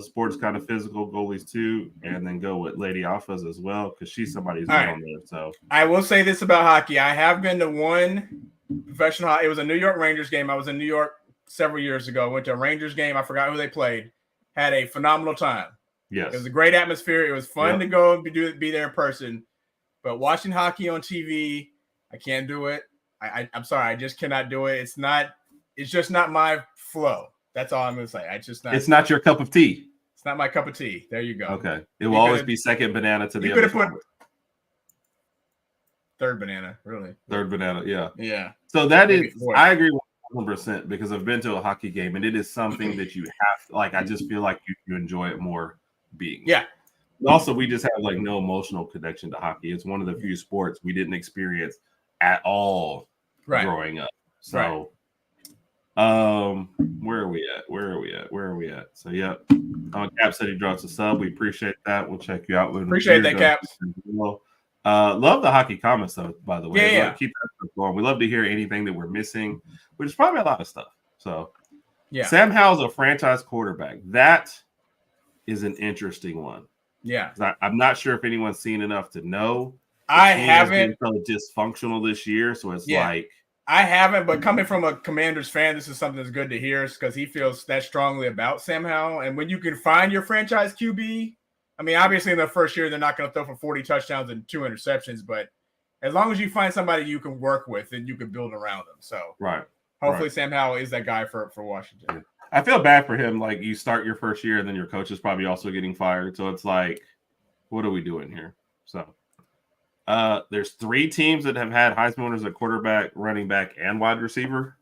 [SPEAKER 1] sports kind of physical, goalies too, and then go with Lady Alphas as well, because she's somebody who's on there. So
[SPEAKER 2] I will say this about hockey. I have been to one professional. It was a New York Rangers game. I was in New York several years ago. I went to a Rangers game. I forgot who they played. Had a phenomenal time.
[SPEAKER 1] Yes.
[SPEAKER 2] It was a great atmosphere. It was fun to go and be there in person. But watching hockey on TV, I can't do it. I'm sorry. I just cannot do it. It's just not my flow. That's all I'm going to say.
[SPEAKER 1] It's not your cup of tea.
[SPEAKER 2] It's not my cup of tea. There you go.
[SPEAKER 1] Okay. It will always be second banana to the other. You could have put
[SPEAKER 2] third banana, really.
[SPEAKER 1] Third banana, yeah.
[SPEAKER 2] Yeah.
[SPEAKER 1] So that is, I agree 100% because I've been to a hockey game and it is something that you have, like, I just feel like you enjoy it more being.
[SPEAKER 2] Yeah.
[SPEAKER 1] Also, we just have like no emotional connection to hockey. It's one of the few sports we didn't experience at all growing up. So, where are we at? So, Cap said he drops a sub. We appreciate that. We'll check you out.
[SPEAKER 2] Appreciate that, Caps.
[SPEAKER 1] Love the hockey comments, though, by the way.
[SPEAKER 2] Yeah.
[SPEAKER 1] Keep that stuff going. We love to hear anything that we're missing, which is probably a lot of stuff. So,
[SPEAKER 2] yeah.
[SPEAKER 1] Sam Howell's a franchise quarterback. That is an interesting one.
[SPEAKER 2] Yeah.
[SPEAKER 1] I'm not sure if anyone's seen enough to know.
[SPEAKER 2] I haven't.
[SPEAKER 1] It's been dysfunctional this year, so it's like.
[SPEAKER 2] I haven't, but coming from a Commanders fan, this is something that's good to hear because he feels that strongly about Sam Howell. And when you can find your franchise QB, I mean, obviously in the first year, they're not going to throw for 40 touchdowns and 2 interceptions, but as long as you find somebody you can work with and you can build around them. So hopefully Sam Howell is that guy for Washington.
[SPEAKER 1] I feel bad for him. Like, you start your first year and then your coach is probably also getting fired. So it's like, what are we doing here? So there's 3 teams that have had Heisman winners at quarterback, running back, and wide receiver.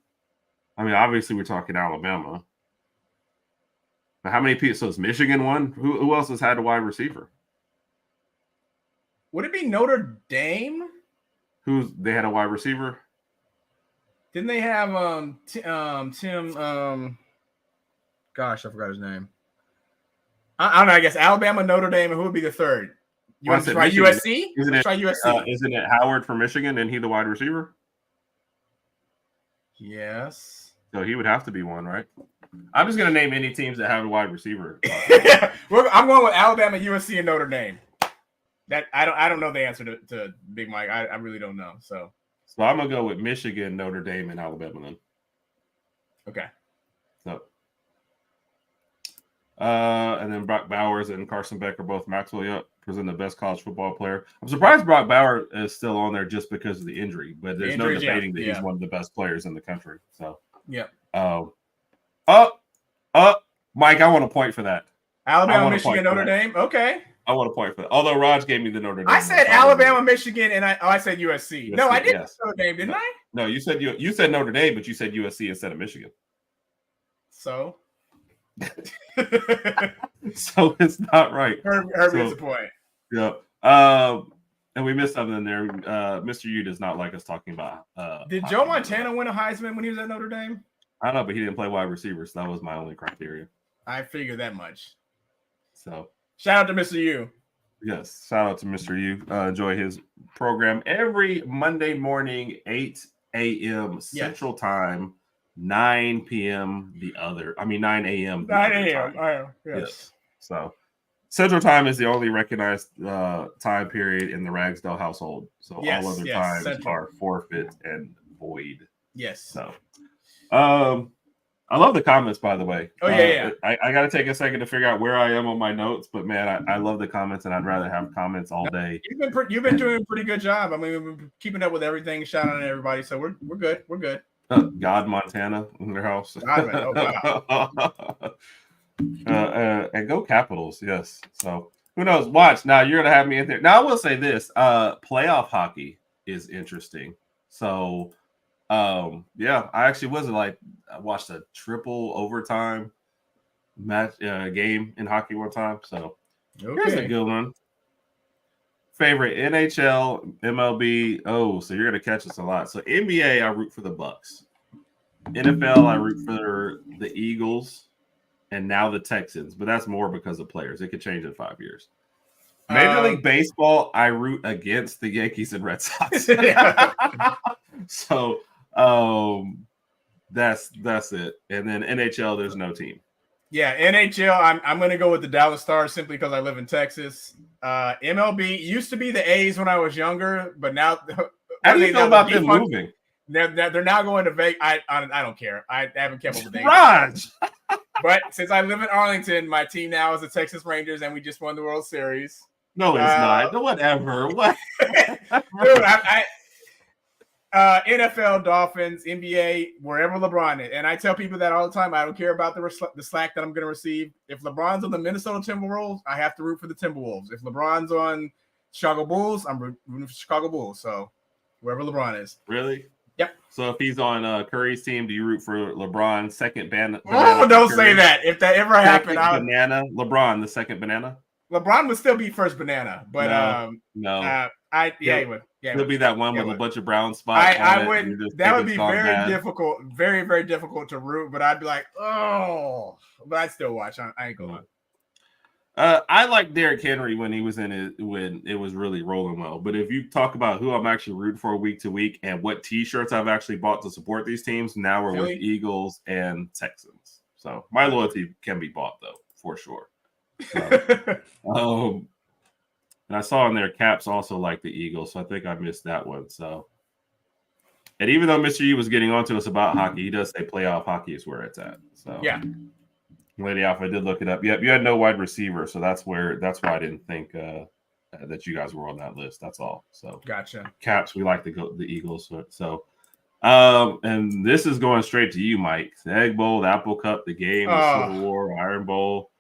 [SPEAKER 1] I mean, obviously we're talking Alabama. But how many people? So it's Michigan one. Who else has had a wide receiver?
[SPEAKER 2] Would it be Notre Dame?
[SPEAKER 1] They had a wide receiver?
[SPEAKER 2] Didn't they have Tim gosh, I forgot his name. I don't know. I guess Alabama, Notre Dame, and who would be the third? You want to try USC? Try USC.
[SPEAKER 1] Isn't it Howard from Michigan? And he the wide receiver?
[SPEAKER 2] Yes.
[SPEAKER 1] So he would have to be one, right? I'm just gonna name any teams that have a wide receiver.
[SPEAKER 2] I'm going with Alabama, USC, and Notre Dame. That I don't know the answer to Big Mike. I really don't know. So
[SPEAKER 1] I'm gonna go with Michigan, Notre Dame, and Alabama then.
[SPEAKER 2] Okay.
[SPEAKER 1] So and then Brock Bowers and Carson Beck are both Maxwell. Yep, present the best college football player. I'm surprised Brock Bowers is still on there just because of the injury, but there's no debating that he's one of the best players in the country. So
[SPEAKER 2] yeah.
[SPEAKER 1] Mike, I want a point for that.
[SPEAKER 2] Alabama, Michigan, Notre Dame. Okay.
[SPEAKER 1] I want a point for that. Although Raj gave me the Notre Dame.
[SPEAKER 2] I said Alabama, Michigan, and I said USC. No, I didn't say Notre Dame, didn't I?
[SPEAKER 1] No, you said Notre Dame, but you said USC instead of Michigan.
[SPEAKER 2] So
[SPEAKER 1] so it's not right.
[SPEAKER 2] Herbie is the point.
[SPEAKER 1] Yeah. And we missed something there. Mr. U does not like us talking about.
[SPEAKER 2] Did Joe Montana win a Heisman when he was at Notre Dame?
[SPEAKER 1] I don't know, but he didn't play wide receiver, so that was my only criteria.
[SPEAKER 2] I figured that much.
[SPEAKER 1] So
[SPEAKER 2] shout out to Mr. U.
[SPEAKER 1] Yes, shout out to Mr. U. Enjoy his program every Monday morning, 8 a.m. Central Time, 9 p.m. 9 a.m.
[SPEAKER 2] 9 a.m. Yes.
[SPEAKER 1] So Central Time is the only recognized time period in the Ragsdale household. So all other times are forfeit and void.
[SPEAKER 2] Yes.
[SPEAKER 1] So I love the comments, by the way.
[SPEAKER 2] Oh, yeah.
[SPEAKER 1] I got to take a second to figure out where I am on my notes, but man, I love the comments, and I'd rather have comments all day.
[SPEAKER 2] You've been doing a pretty good job. I mean, we've been keeping up with everything, shouting at everybody, so we're good. We're good.
[SPEAKER 1] God Montana in their house.
[SPEAKER 2] Oh, wow.
[SPEAKER 1] And go Capitals, yes. So who knows? Watch now. You're gonna have me in there. Now I will say this: playoff hockey is interesting. So. I actually I watched a triple overtime match game in hockey one time. So here's a good one. Favorite NHL, MLB. Oh, so you're gonna catch us a lot. So NBA, I root for the Bucks. NFL, I root for the Eagles, and now the Texans. But that's more because of players. It could change in 5 years. Major League Baseball, I root against the Yankees and Red Sox. So. That's it. And then NHL, there's no team.
[SPEAKER 2] Yeah, NHL, I'm going to go with the Dallas Stars simply because I live in Texas. MLB used to be the A's when I was younger, but now
[SPEAKER 1] how do you feel about them moving?
[SPEAKER 2] They're now going to Vegas. I don't care. I haven't kept up with the A's.
[SPEAKER 1] Raj!
[SPEAKER 2] But since I live in Arlington, my team now is the Texas Rangers, and we just won the World Series.
[SPEAKER 1] No, it's not. No, whatever. What?
[SPEAKER 2] Dude, NFL, Dolphins, NBA, wherever LeBron is. And I tell people that all the time. I don't care about the slack that I'm going to receive. If LeBron's on the Minnesota Timberwolves, I have to root for the Timberwolves. If LeBron's on Chicago Bulls, I'm rooting for Chicago Bulls. So wherever LeBron is.
[SPEAKER 1] Really?
[SPEAKER 2] Yep.
[SPEAKER 1] So if he's on Curry's team, do you root for LeBron, second banana?
[SPEAKER 2] Oh, don't say that. If that ever happened,
[SPEAKER 1] LeBron, the second banana?
[SPEAKER 2] LeBron would still be first banana. But
[SPEAKER 1] no.
[SPEAKER 2] He would. Yeah,
[SPEAKER 1] it'll be that one with a bunch of brown spots.
[SPEAKER 2] I would. That would be very difficult, very, very difficult to root. But I'd be like, oh, but I'd still watch. I ain't gonna lie.
[SPEAKER 1] I like Derrick Henry when he was in it when it was really rolling well. But if you talk about who I'm actually rooting for week to week and what T-shirts I've actually bought to support these teams, now we're with Eagles and Texans. So my loyalty can be bought though, for sure. So, and I saw in there Caps also like the Eagles, so I think I missed that one. So, and even though Mr. U was getting onto us about hockey, he does say playoff hockey is where it's at. So
[SPEAKER 2] yeah,
[SPEAKER 1] Lady Alpha, I did look it up. Yep, you had no wide receiver, so that's why I didn't think that you guys were on that list. That's all. So
[SPEAKER 2] gotcha.
[SPEAKER 1] Caps, we like the Eagles. So, and this is going straight to you, Mike. The Egg Bowl, the Apple Cup, the game, the Civil War, Iron Bowl.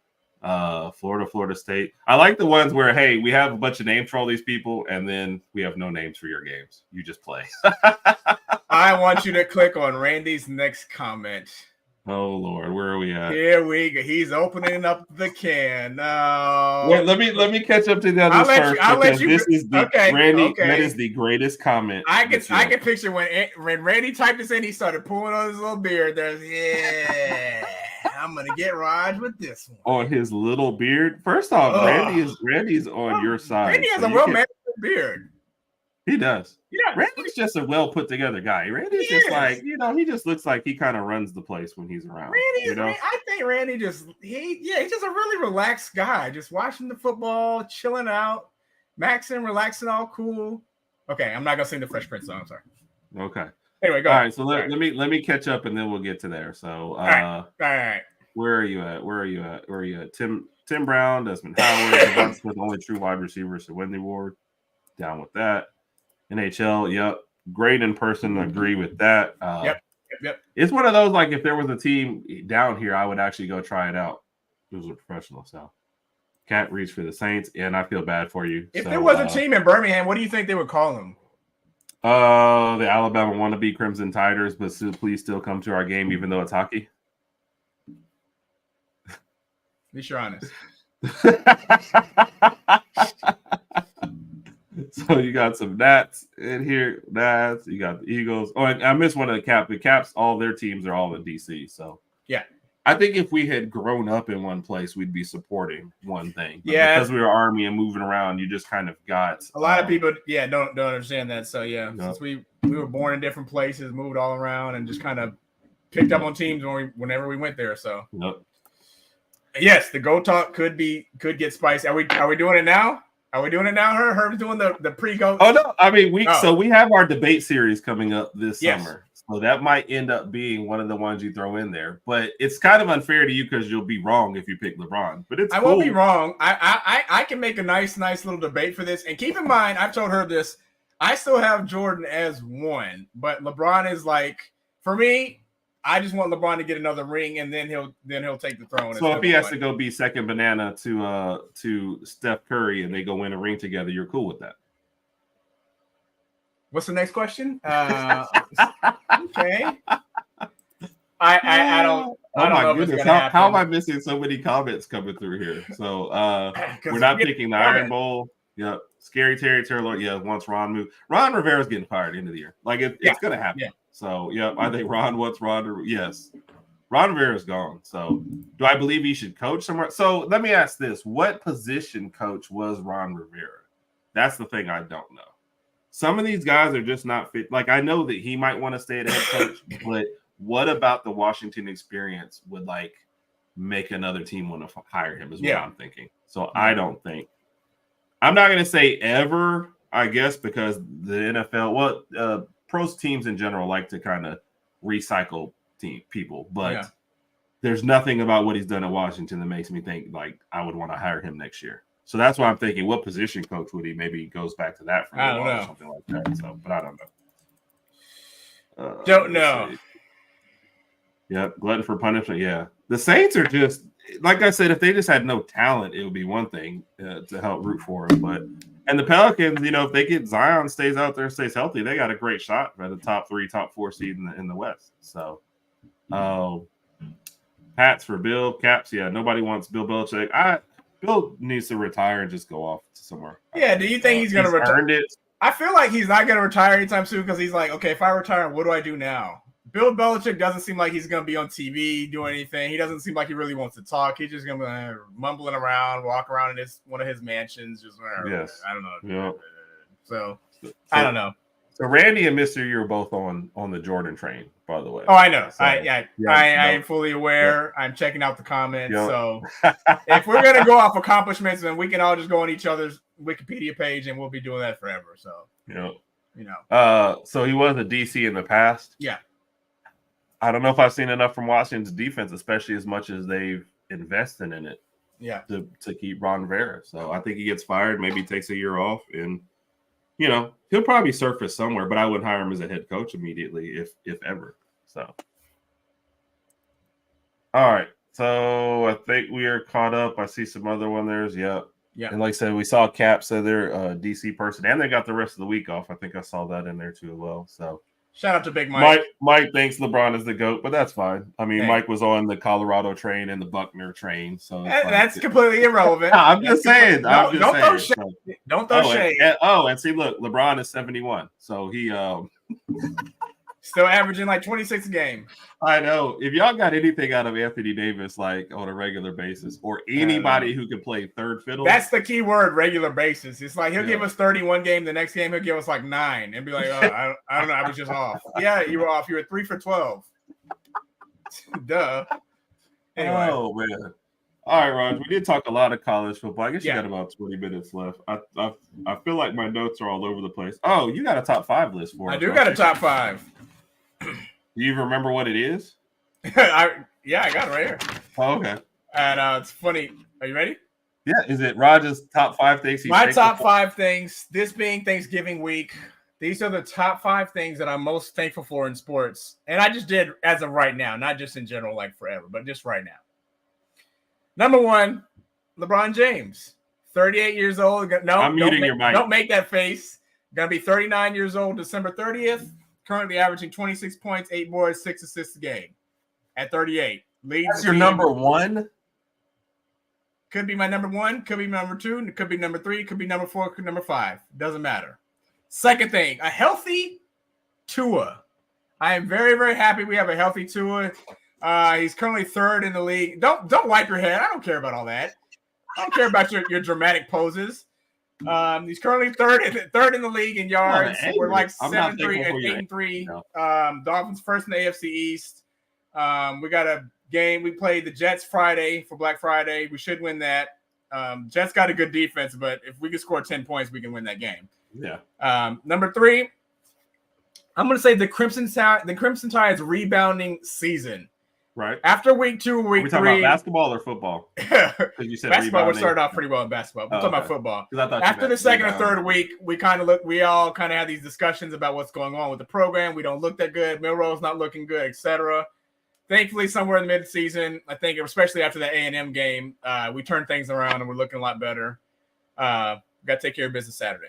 [SPEAKER 1] Florida State. I like the ones where, hey, we have a bunch of names for all these people, and then we have no names for your games. You just play.
[SPEAKER 2] I want you to click on Randy's next comment.
[SPEAKER 1] Oh Lord, where are we at?
[SPEAKER 2] Here we go. He's opening up the can. No.
[SPEAKER 1] Wait, let me catch up to the others first.
[SPEAKER 2] I'll let you.
[SPEAKER 1] This is the
[SPEAKER 2] okay,
[SPEAKER 1] Randy.
[SPEAKER 2] okay.
[SPEAKER 1] That is the greatest comment.
[SPEAKER 2] I can picture when Randy typed this in, he started pulling on his little beard. There's I'm gonna get Raj with this one.
[SPEAKER 1] On his little beard. First off, Randy's on your side.
[SPEAKER 2] Randy has a well-managed beard.
[SPEAKER 1] He does.
[SPEAKER 2] Yeah,
[SPEAKER 1] Randy's just a well put together guy. Randy's just like, he just looks like he kind of runs the place when he's around.
[SPEAKER 2] I think Randy he's just a really relaxed guy, just watching the football, chilling out, maxing, relaxing, all cool. Okay, I'm not gonna sing the Fresh Prince song. I'm sorry.
[SPEAKER 1] Okay.
[SPEAKER 2] Anyway, go
[SPEAKER 1] ahead.
[SPEAKER 2] All
[SPEAKER 1] right, so let me catch up and then we'll get to there. So
[SPEAKER 2] all right.
[SPEAKER 1] Where are you at? Tim Brown, Desmond Howard, Devon Smith, only true wide receivers to win the award. Down with that. NHL, yep. Great in person, agree with that.
[SPEAKER 2] Yep.
[SPEAKER 1] It's one of those, like, if there was a team down here, I would actually go try it out. It was a professional, so can't reach for the Saints, and I feel bad for you.
[SPEAKER 2] If there was a team in Birmingham, what do you think they would call them?
[SPEAKER 1] The Alabama wannabe Crimson Tiders, but please still come to our game, even though it's hockey.
[SPEAKER 2] Be sure honest.
[SPEAKER 1] So you got some Nats in here. Nats. You got the Eagles. Oh, I missed one of the Caps. The Caps, all their teams are all in DC. So
[SPEAKER 2] yeah,
[SPEAKER 1] I think if we had grown up in one place, we'd be supporting one thing. But
[SPEAKER 2] yeah,
[SPEAKER 1] because we were Army and moving around, you just kind of got
[SPEAKER 2] a lot of people. Yeah, don't understand that. So yeah, since we were born in different places, moved all around, and just kind of picked up on teams whenever we went there. So yes, the Go Talk could get spicy. Are we doing it now? Are we doing it now? Herb's doing the pre-go.
[SPEAKER 1] Oh no, I mean So we have our debate series coming up this summer, so that might end up being one of the ones you throw in there. But it's kind of unfair to you because you'll be wrong if you pick LeBron. But I
[SPEAKER 2] won't be wrong. I can make a nice little debate for this. And keep in mind, I've told Herb this. I still have Jordan as one, but LeBron is like, for me, I just want LeBron to get another ring, and then he'll take the throne.
[SPEAKER 1] So if he has to go be second banana to Steph Curry and they go win a ring together, you're cool with that?
[SPEAKER 2] What's the next question? Okay. I don't know if it's gonna happen.
[SPEAKER 1] How am I missing so many comments coming through here? So we're not picking the Iron Bowl. Yep. Scary Terry Taylor. Yeah, once Ron moved. Ron Rivera's getting fired end of the year. Like it's gonna happen. Yeah. So I think Ron wants Ron. Yes. Ron Rivera's gone. So do I believe he should coach somewhere? So let me ask this. What position coach was Ron Rivera? That's the thing I don't know. Some of these guys are just not fit. Like, I know that he might want to stay at head coach, but what about the Washington experience would like make another team want to hire him is what I'm thinking. So I don't think. I'm not going to say ever, I guess, because the NFL, pros teams in general like to kind of recycle people, but there's nothing about what he's done at Washington that makes me think like I would want to hire him next year. So that's why I'm thinking, what position coach would he? Maybe he goes back to that for a while or something like that. So, but I don't know.
[SPEAKER 2] Don't know.
[SPEAKER 1] Yep, glutton for punishment. Yeah, the Saints are just like I said. If they just had no talent, it would be one thing to help root for them. But and the Pelicans, if they get Zion stays out there, stays healthy, they got a great shot at the top 3, top 4 seed in the West. So, hats for Bill, caps. Yeah, nobody wants Bill Belichick. Bill needs to retire and just go off somewhere.
[SPEAKER 2] Yeah, do you think he's going to retire?
[SPEAKER 1] Earned it.
[SPEAKER 2] I feel like he's not going to retire anytime soon because he's like, okay, if I retire, what do I do now? Bill Belichick doesn't seem like he's going to be on TV doing anything. He doesn't seem like he really wants to talk. He's just going to be mumbling around, walk around in one of his mansions. Just
[SPEAKER 1] yes.
[SPEAKER 2] I don't know.
[SPEAKER 1] Yeah.
[SPEAKER 2] So I don't know.
[SPEAKER 1] So Randy and Mister, you were both on the Jordan train, by the way.
[SPEAKER 2] Oh, I know. So, I am fully aware. I'm checking out the comments. So if we're gonna go off accomplishments, then we can all just go on each other's Wikipedia page, and we'll be doing that forever. So
[SPEAKER 1] so he was a DC in the past.
[SPEAKER 2] Yeah.
[SPEAKER 1] I don't know if I've seen enough from Washington's defense, especially as much as they've invested in it.
[SPEAKER 2] Yeah.
[SPEAKER 1] To keep Ron Rivera. So I think he gets fired, maybe takes a year off, and he'll probably surface somewhere, but I wouldn't hire him as a head coach immediately, if ever. So, all right. So I think we are caught up. I see some other one there's, yeah. And like I said, we saw Cap said they're a DC person, and they got the rest of the week off. I think I saw that in there too as well. So
[SPEAKER 2] Shout out to Big Mike.
[SPEAKER 1] Mike thinks LeBron is the GOAT, but that's fine. I mean,
[SPEAKER 2] Hey.
[SPEAKER 1] Mike was on the Colorado train and the Buckner train, so
[SPEAKER 2] that's completely irrelevant.
[SPEAKER 1] I'm just saying. Don't
[SPEAKER 2] throw shade.
[SPEAKER 1] And see, look, LeBron is 71, so he
[SPEAKER 2] still averaging like 26 a game.
[SPEAKER 1] I know. If y'all got anything out of Anthony Davis, like on a regular basis, or anybody who can play third fiddle,
[SPEAKER 2] that's the key word, regular basis. It's like he'll give us 31 game. The next game he'll give us like 9 and be like, oh, I don't know, I was just off. Yeah, you were off. You were 3 for 12. Duh. Anyway.
[SPEAKER 1] Oh man. All right, Raj. We did talk a lot of college football. I guess you got about 20 minutes left. I feel like my notes are all over the place. Oh, you got a top 5 list for us.
[SPEAKER 2] I do got a top 5.
[SPEAKER 1] Do you remember what it is?
[SPEAKER 2] I got it right here.
[SPEAKER 1] Oh, okay.
[SPEAKER 2] And it's funny. Are you ready?
[SPEAKER 1] Yeah. Is it Raj's top 5 things?
[SPEAKER 2] My top 5 things. This being Thanksgiving week, these are the top 5 things that I'm most thankful for in sports. And I just did as of right now, not just in general, like forever, but just right now. Number 1, LeBron James, 38 years old. No,
[SPEAKER 1] I'm muting your mic.
[SPEAKER 2] Don't make that face. Gonna be 39 years old December 30th. Currently averaging 26 points, 8 boards, 6 assists a game at 38.
[SPEAKER 1] That's your number 1?
[SPEAKER 2] Could be my number 1, could be number 2, could be number 3, could be number 4, could be number 5. Doesn't matter. Second thing, a healthy Tua. I am very, very happy we have a healthy Tua. He's currently 3rd in the league. Don't wipe your head. I don't care about all that. I don't care about your dramatic poses. He's currently third in the league in yards. We're like 7-3 and 8-3. No. Dolphins first in the AFC East. We got a game. We played the Jets Friday for Black Friday. We should win that. Jets got a good defense, but if we can score 10 points, we can win that game.
[SPEAKER 1] Yeah.
[SPEAKER 2] Number 3, I'm going to say the Crimson Tide's rebounding season.
[SPEAKER 1] Right.
[SPEAKER 2] After week 2, week 3. Are we talking
[SPEAKER 1] about basketball or football?
[SPEAKER 2] You said basketball would start off pretty well in basketball. We're talking about football. After the second or third week, we all kind of had these discussions about what's going on with the program. We don't look that good. Milroe's not looking good, etc. Thankfully, somewhere in the mid-season, I think, especially after the A&M game, we turned things around and we're looking a lot better. We got to take care of business Saturday.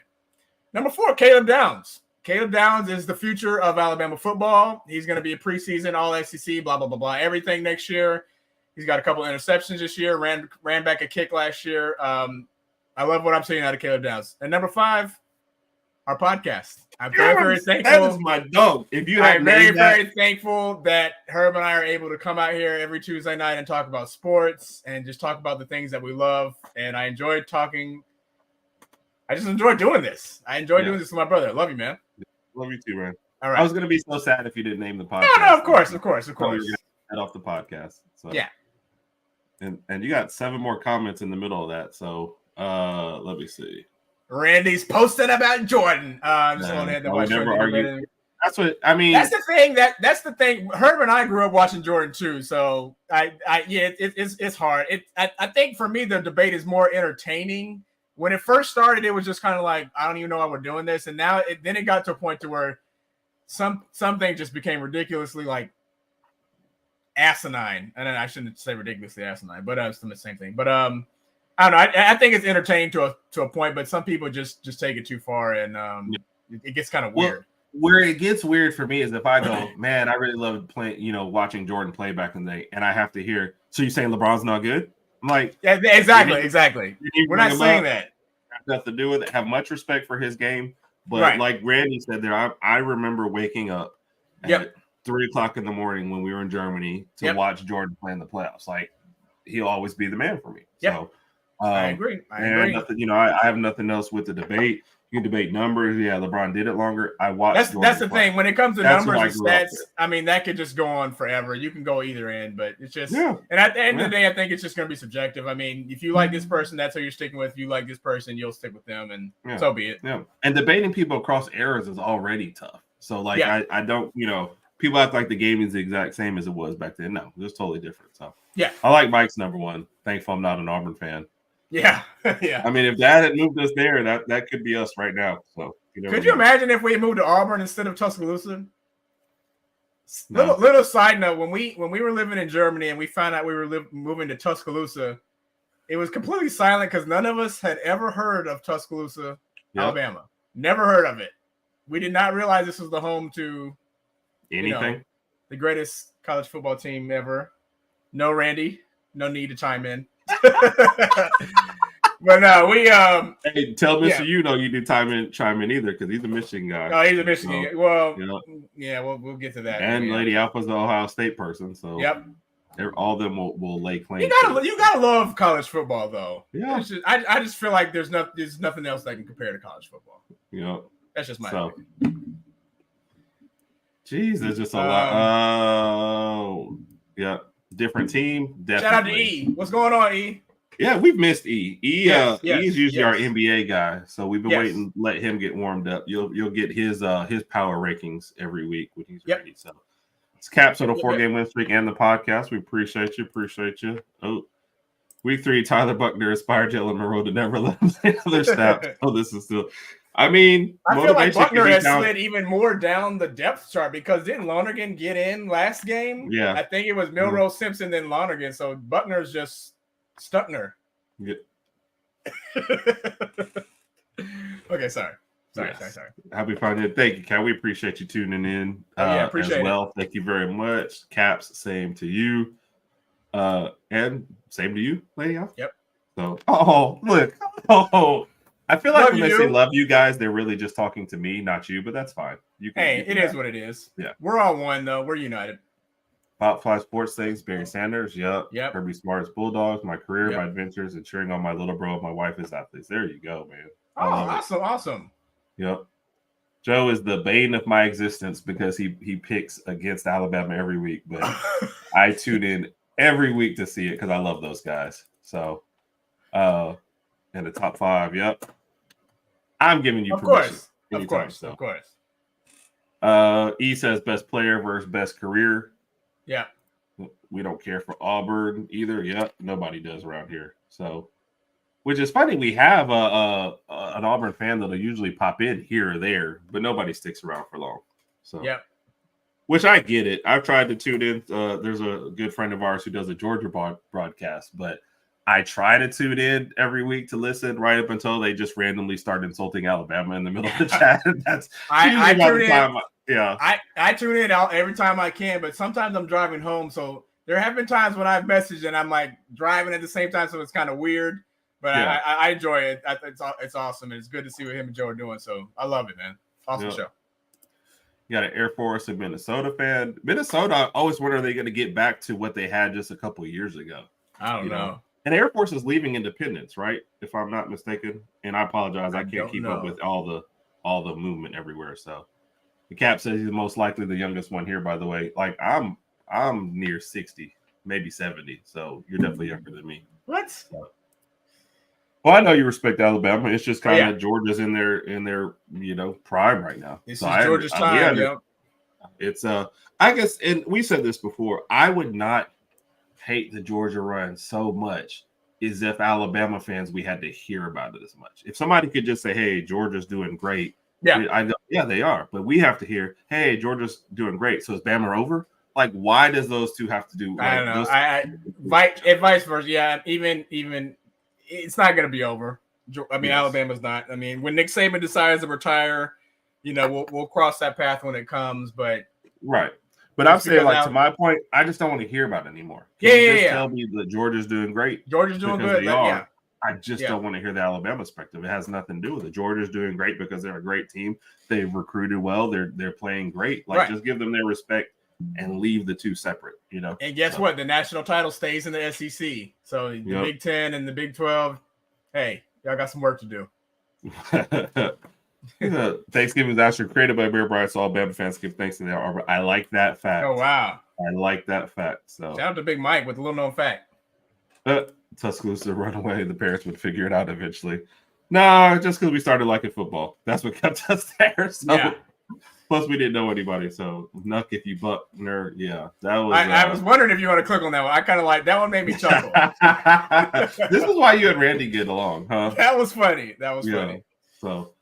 [SPEAKER 2] Number 4, Caleb Downs. Caleb Downs is the future of Alabama football. He's going to be a preseason All-SEC, blah, blah, blah, blah, everything next year. He's got a couple of interceptions this year, ran back a kick last year. I love what I'm seeing out of Caleb Downs. And number 5, our podcast. I'm very, very thankful.
[SPEAKER 1] That is my dog.
[SPEAKER 2] I'm very, very thankful that Herb and I are able to come out here every Tuesday night and talk about sports and just talk about the things that we love. And I enjoy talking. I just enjoy doing this. I enjoy doing this with my brother. I love you, man.
[SPEAKER 1] Love you too, man.
[SPEAKER 2] All right.
[SPEAKER 1] I was going to be so sad if you didn't name the podcast.
[SPEAKER 2] No, of course.
[SPEAKER 1] Head off the podcast. So.
[SPEAKER 2] Yeah.
[SPEAKER 1] And you got 7 more comments in the middle of that. So let me see.
[SPEAKER 2] Randy's posting about Jordan. I'm just going to have to
[SPEAKER 1] never argue. That's what I mean.
[SPEAKER 2] That's the thing. That's the thing. Herb and I grew up watching Jordan too. So it's hard. I think for me the debate is more entertaining. When it first started, it was just kind of like, I don't even know why we're doing this. And now then it got to a point to where some things just became ridiculously like asinine. And I shouldn't say ridiculously asinine, but it's the same thing. But I don't know. I think it's entertaining to a point, but some people just take it too far and it gets kind of weird.
[SPEAKER 1] Where it gets weird for me is if I go, man, I really love playing, watching Jordan play back in the day, and I have to hear, so you're saying LeBron's not good? I'm like,
[SPEAKER 2] yeah, exactly. We're not saying that.
[SPEAKER 1] Has nothing to do with it. Have much respect for his game, but like Randy said there, I remember waking up at 3:00 in the morning when we were in Germany to watch Jordan play in the playoffs. Like he'll always be the man for me. So
[SPEAKER 2] I agree.
[SPEAKER 1] Nothing, I have nothing else with the debate. You can debate numbers. Yeah, LeBron did it longer. I watched.
[SPEAKER 2] That's the thing. When it comes to numbers and stats, I mean, that could just go on forever. You can go either end, but it's just. Yeah. And at the end of the day, I think it's just going to be subjective. I mean, if you like this person, that's who you're sticking with. If you like this person, you'll stick with them, and so be it.
[SPEAKER 1] Yeah. And debating people across eras is already tough. So, like, I don't, people act like the game is the exact same as it was back then. No, it was totally different. So, I like Mike's number 1. Thankful I'm not an Auburn fan.
[SPEAKER 2] Yeah, yeah.
[SPEAKER 1] I mean, if Dad had moved us there, that could be us right now. So,
[SPEAKER 2] could you imagine if we had moved to Auburn instead of Tuscaloosa? No. Little side note: when we were living in Germany and we found out we were moving to Tuscaloosa, it was completely silent because none of us had ever heard of Tuscaloosa, Alabama. Never heard of it. We did not realize this was the home to
[SPEAKER 1] Anything?
[SPEAKER 2] The greatest college football team ever. No Randy. No need to chime in. But no, we
[SPEAKER 1] Hey, tell Mr. You do chime in either because he's a Michigan guy.
[SPEAKER 2] Oh, he's a Michigan guy. Well,
[SPEAKER 1] yeah,
[SPEAKER 2] we'll get to that.
[SPEAKER 1] And Lady Alpha's the Ohio State person, so
[SPEAKER 2] yep,
[SPEAKER 1] all of them will lay claim.
[SPEAKER 2] You gotta love college football though.
[SPEAKER 1] Yeah,
[SPEAKER 2] I just feel like there's nothing else that can compare to college football.
[SPEAKER 1] Yeah,
[SPEAKER 2] that's just my opinion.
[SPEAKER 1] Jeez, there's just a lot. Oh, yeah, different team. Definitely.
[SPEAKER 2] Shout out to E. What's going on, E?
[SPEAKER 1] Yeah, we've missed E. E is usually our NBA guy, so we've been waiting to let him get warmed up. You'll get his power rankings every week when he's ready. So it's Caps on a 4-game win streak and the podcast. We appreciate you. Oh, week 3, Tyler Buckner inspired Jalen Monroe to never let him say other snaps. This is still. I mean,
[SPEAKER 2] I feel like Buckner has slid even more down the depth chart because didn't Lonergan get in last game?
[SPEAKER 1] Yeah,
[SPEAKER 2] I think it was Milrose Simpson then Lonergan. So Buckner's just Stuckner.
[SPEAKER 1] Yeah.
[SPEAKER 2] Okay, sorry.
[SPEAKER 1] Happy Friday. Thank you, Cal. We appreciate you tuning in
[SPEAKER 2] appreciate
[SPEAKER 1] as well. Thank you very much. Caps, same to you. And same to you, Lady Alpha.
[SPEAKER 2] Yep.
[SPEAKER 1] So, look. I feel like when they say love you guys, they're really just talking to me, not you, but that's fine.
[SPEAKER 2] It is what it is.
[SPEAKER 1] Yeah.
[SPEAKER 2] We're all one, though. We're united.
[SPEAKER 1] Pop Fly Sports Things, Barry Sanders. Yep. Kirby Smart's Bulldogs, my career, my adventures, and cheering on my little bro, my wife is athletes. There you go, man.
[SPEAKER 2] Awesome.
[SPEAKER 1] Yep. Joe is the bane of my existence because he picks against Alabama every week, but I tune in every week to see it because I love those guys. So, in the top 5, yep. I'm giving you permission.
[SPEAKER 2] Of course.
[SPEAKER 1] E says best player versus best career.
[SPEAKER 2] Yeah.
[SPEAKER 1] We don't care for Auburn either. Yep. Nobody does around here. So, which is funny. We have an Auburn fan that'll usually pop in here or there, but nobody sticks around for long. So,
[SPEAKER 2] yeah.
[SPEAKER 1] Which I get it. I've tried to tune in. There's a good friend of ours who does a Georgia broadcast, but I try to tune in every week to listen right up until they just randomly start insulting Alabama in the middle of the chat. That's
[SPEAKER 2] I
[SPEAKER 1] tune in.
[SPEAKER 2] I tune in every time I can, but sometimes I'm driving home. So there have been times when I've messaged and I'm like driving at the same time, so it's kind of weird. But I enjoy it. It's awesome, and it's good to see what him and Joe are doing. So I love it, man. Awesome show.
[SPEAKER 1] You got an Air Force and Minnesota fan. Minnesota, I always wonder, are they going to get back to what they had just a couple of years ago?
[SPEAKER 2] I don't know.
[SPEAKER 1] And Air Force is leaving Independence, right? If I'm not mistaken. And I apologize, I can't keep up with all the movement everywhere. So the Cap says he's most likely the youngest one here, by the way. Like I'm near 60, maybe 70. So you're definitely younger than me.
[SPEAKER 2] What?
[SPEAKER 1] So, well, I know you respect Alabama. It's just kind of Georgia's in their prime right now.
[SPEAKER 2] This is Georgia's time.
[SPEAKER 1] It's I guess, and we said this before, I would not hate the Georgia run so much is if Alabama fans, we had to hear about it as much. If somebody could just say, hey, Georgia's doing great. I know, they are. But we have to hear, hey, Georgia's doing great. So is Bama over? Like, why does those two have to do? Like,
[SPEAKER 2] I don't know. Vice versa. Yeah, even it's not going to be over. I mean, Alabama's not. I mean, when Nick Saban decides to retire, we'll cross that path when it comes. But
[SPEAKER 1] right. But I'm saying, to my point, I just don't want to hear about it anymore. Tell me that Georgia's doing great.
[SPEAKER 2] Georgia's doing good.
[SPEAKER 1] They are. I just don't want to hear the Alabama perspective. It has nothing to do with it. Georgia's doing great because they're a great team. They've recruited well. They're playing great. Just give them their respect and leave the two separate.
[SPEAKER 2] And guess what? The national title stays in the SEC. So the Big 10 and the Big 12. Hey, y'all got some work to do.
[SPEAKER 1] Thanksgiving is actually created by Bear Bryant, so all Bama fans give thanks to their Auburn. I like that fact.
[SPEAKER 2] Oh, wow.
[SPEAKER 1] I like that fact. So
[SPEAKER 2] shout out to Big Mike with a little known fact.
[SPEAKER 1] Tuscaloosa run away. The parents would figure it out eventually. No, just because we started liking football. That's what kept us there. So. Plus, we didn't know anybody. So, Nuck, if you Buckner, that was.
[SPEAKER 2] I was wondering if you want to click on that one. I kind of like that one. Made me chuckle.
[SPEAKER 1] This is why you and Randy get along, huh?
[SPEAKER 2] That was funny. Funny.
[SPEAKER 1] So,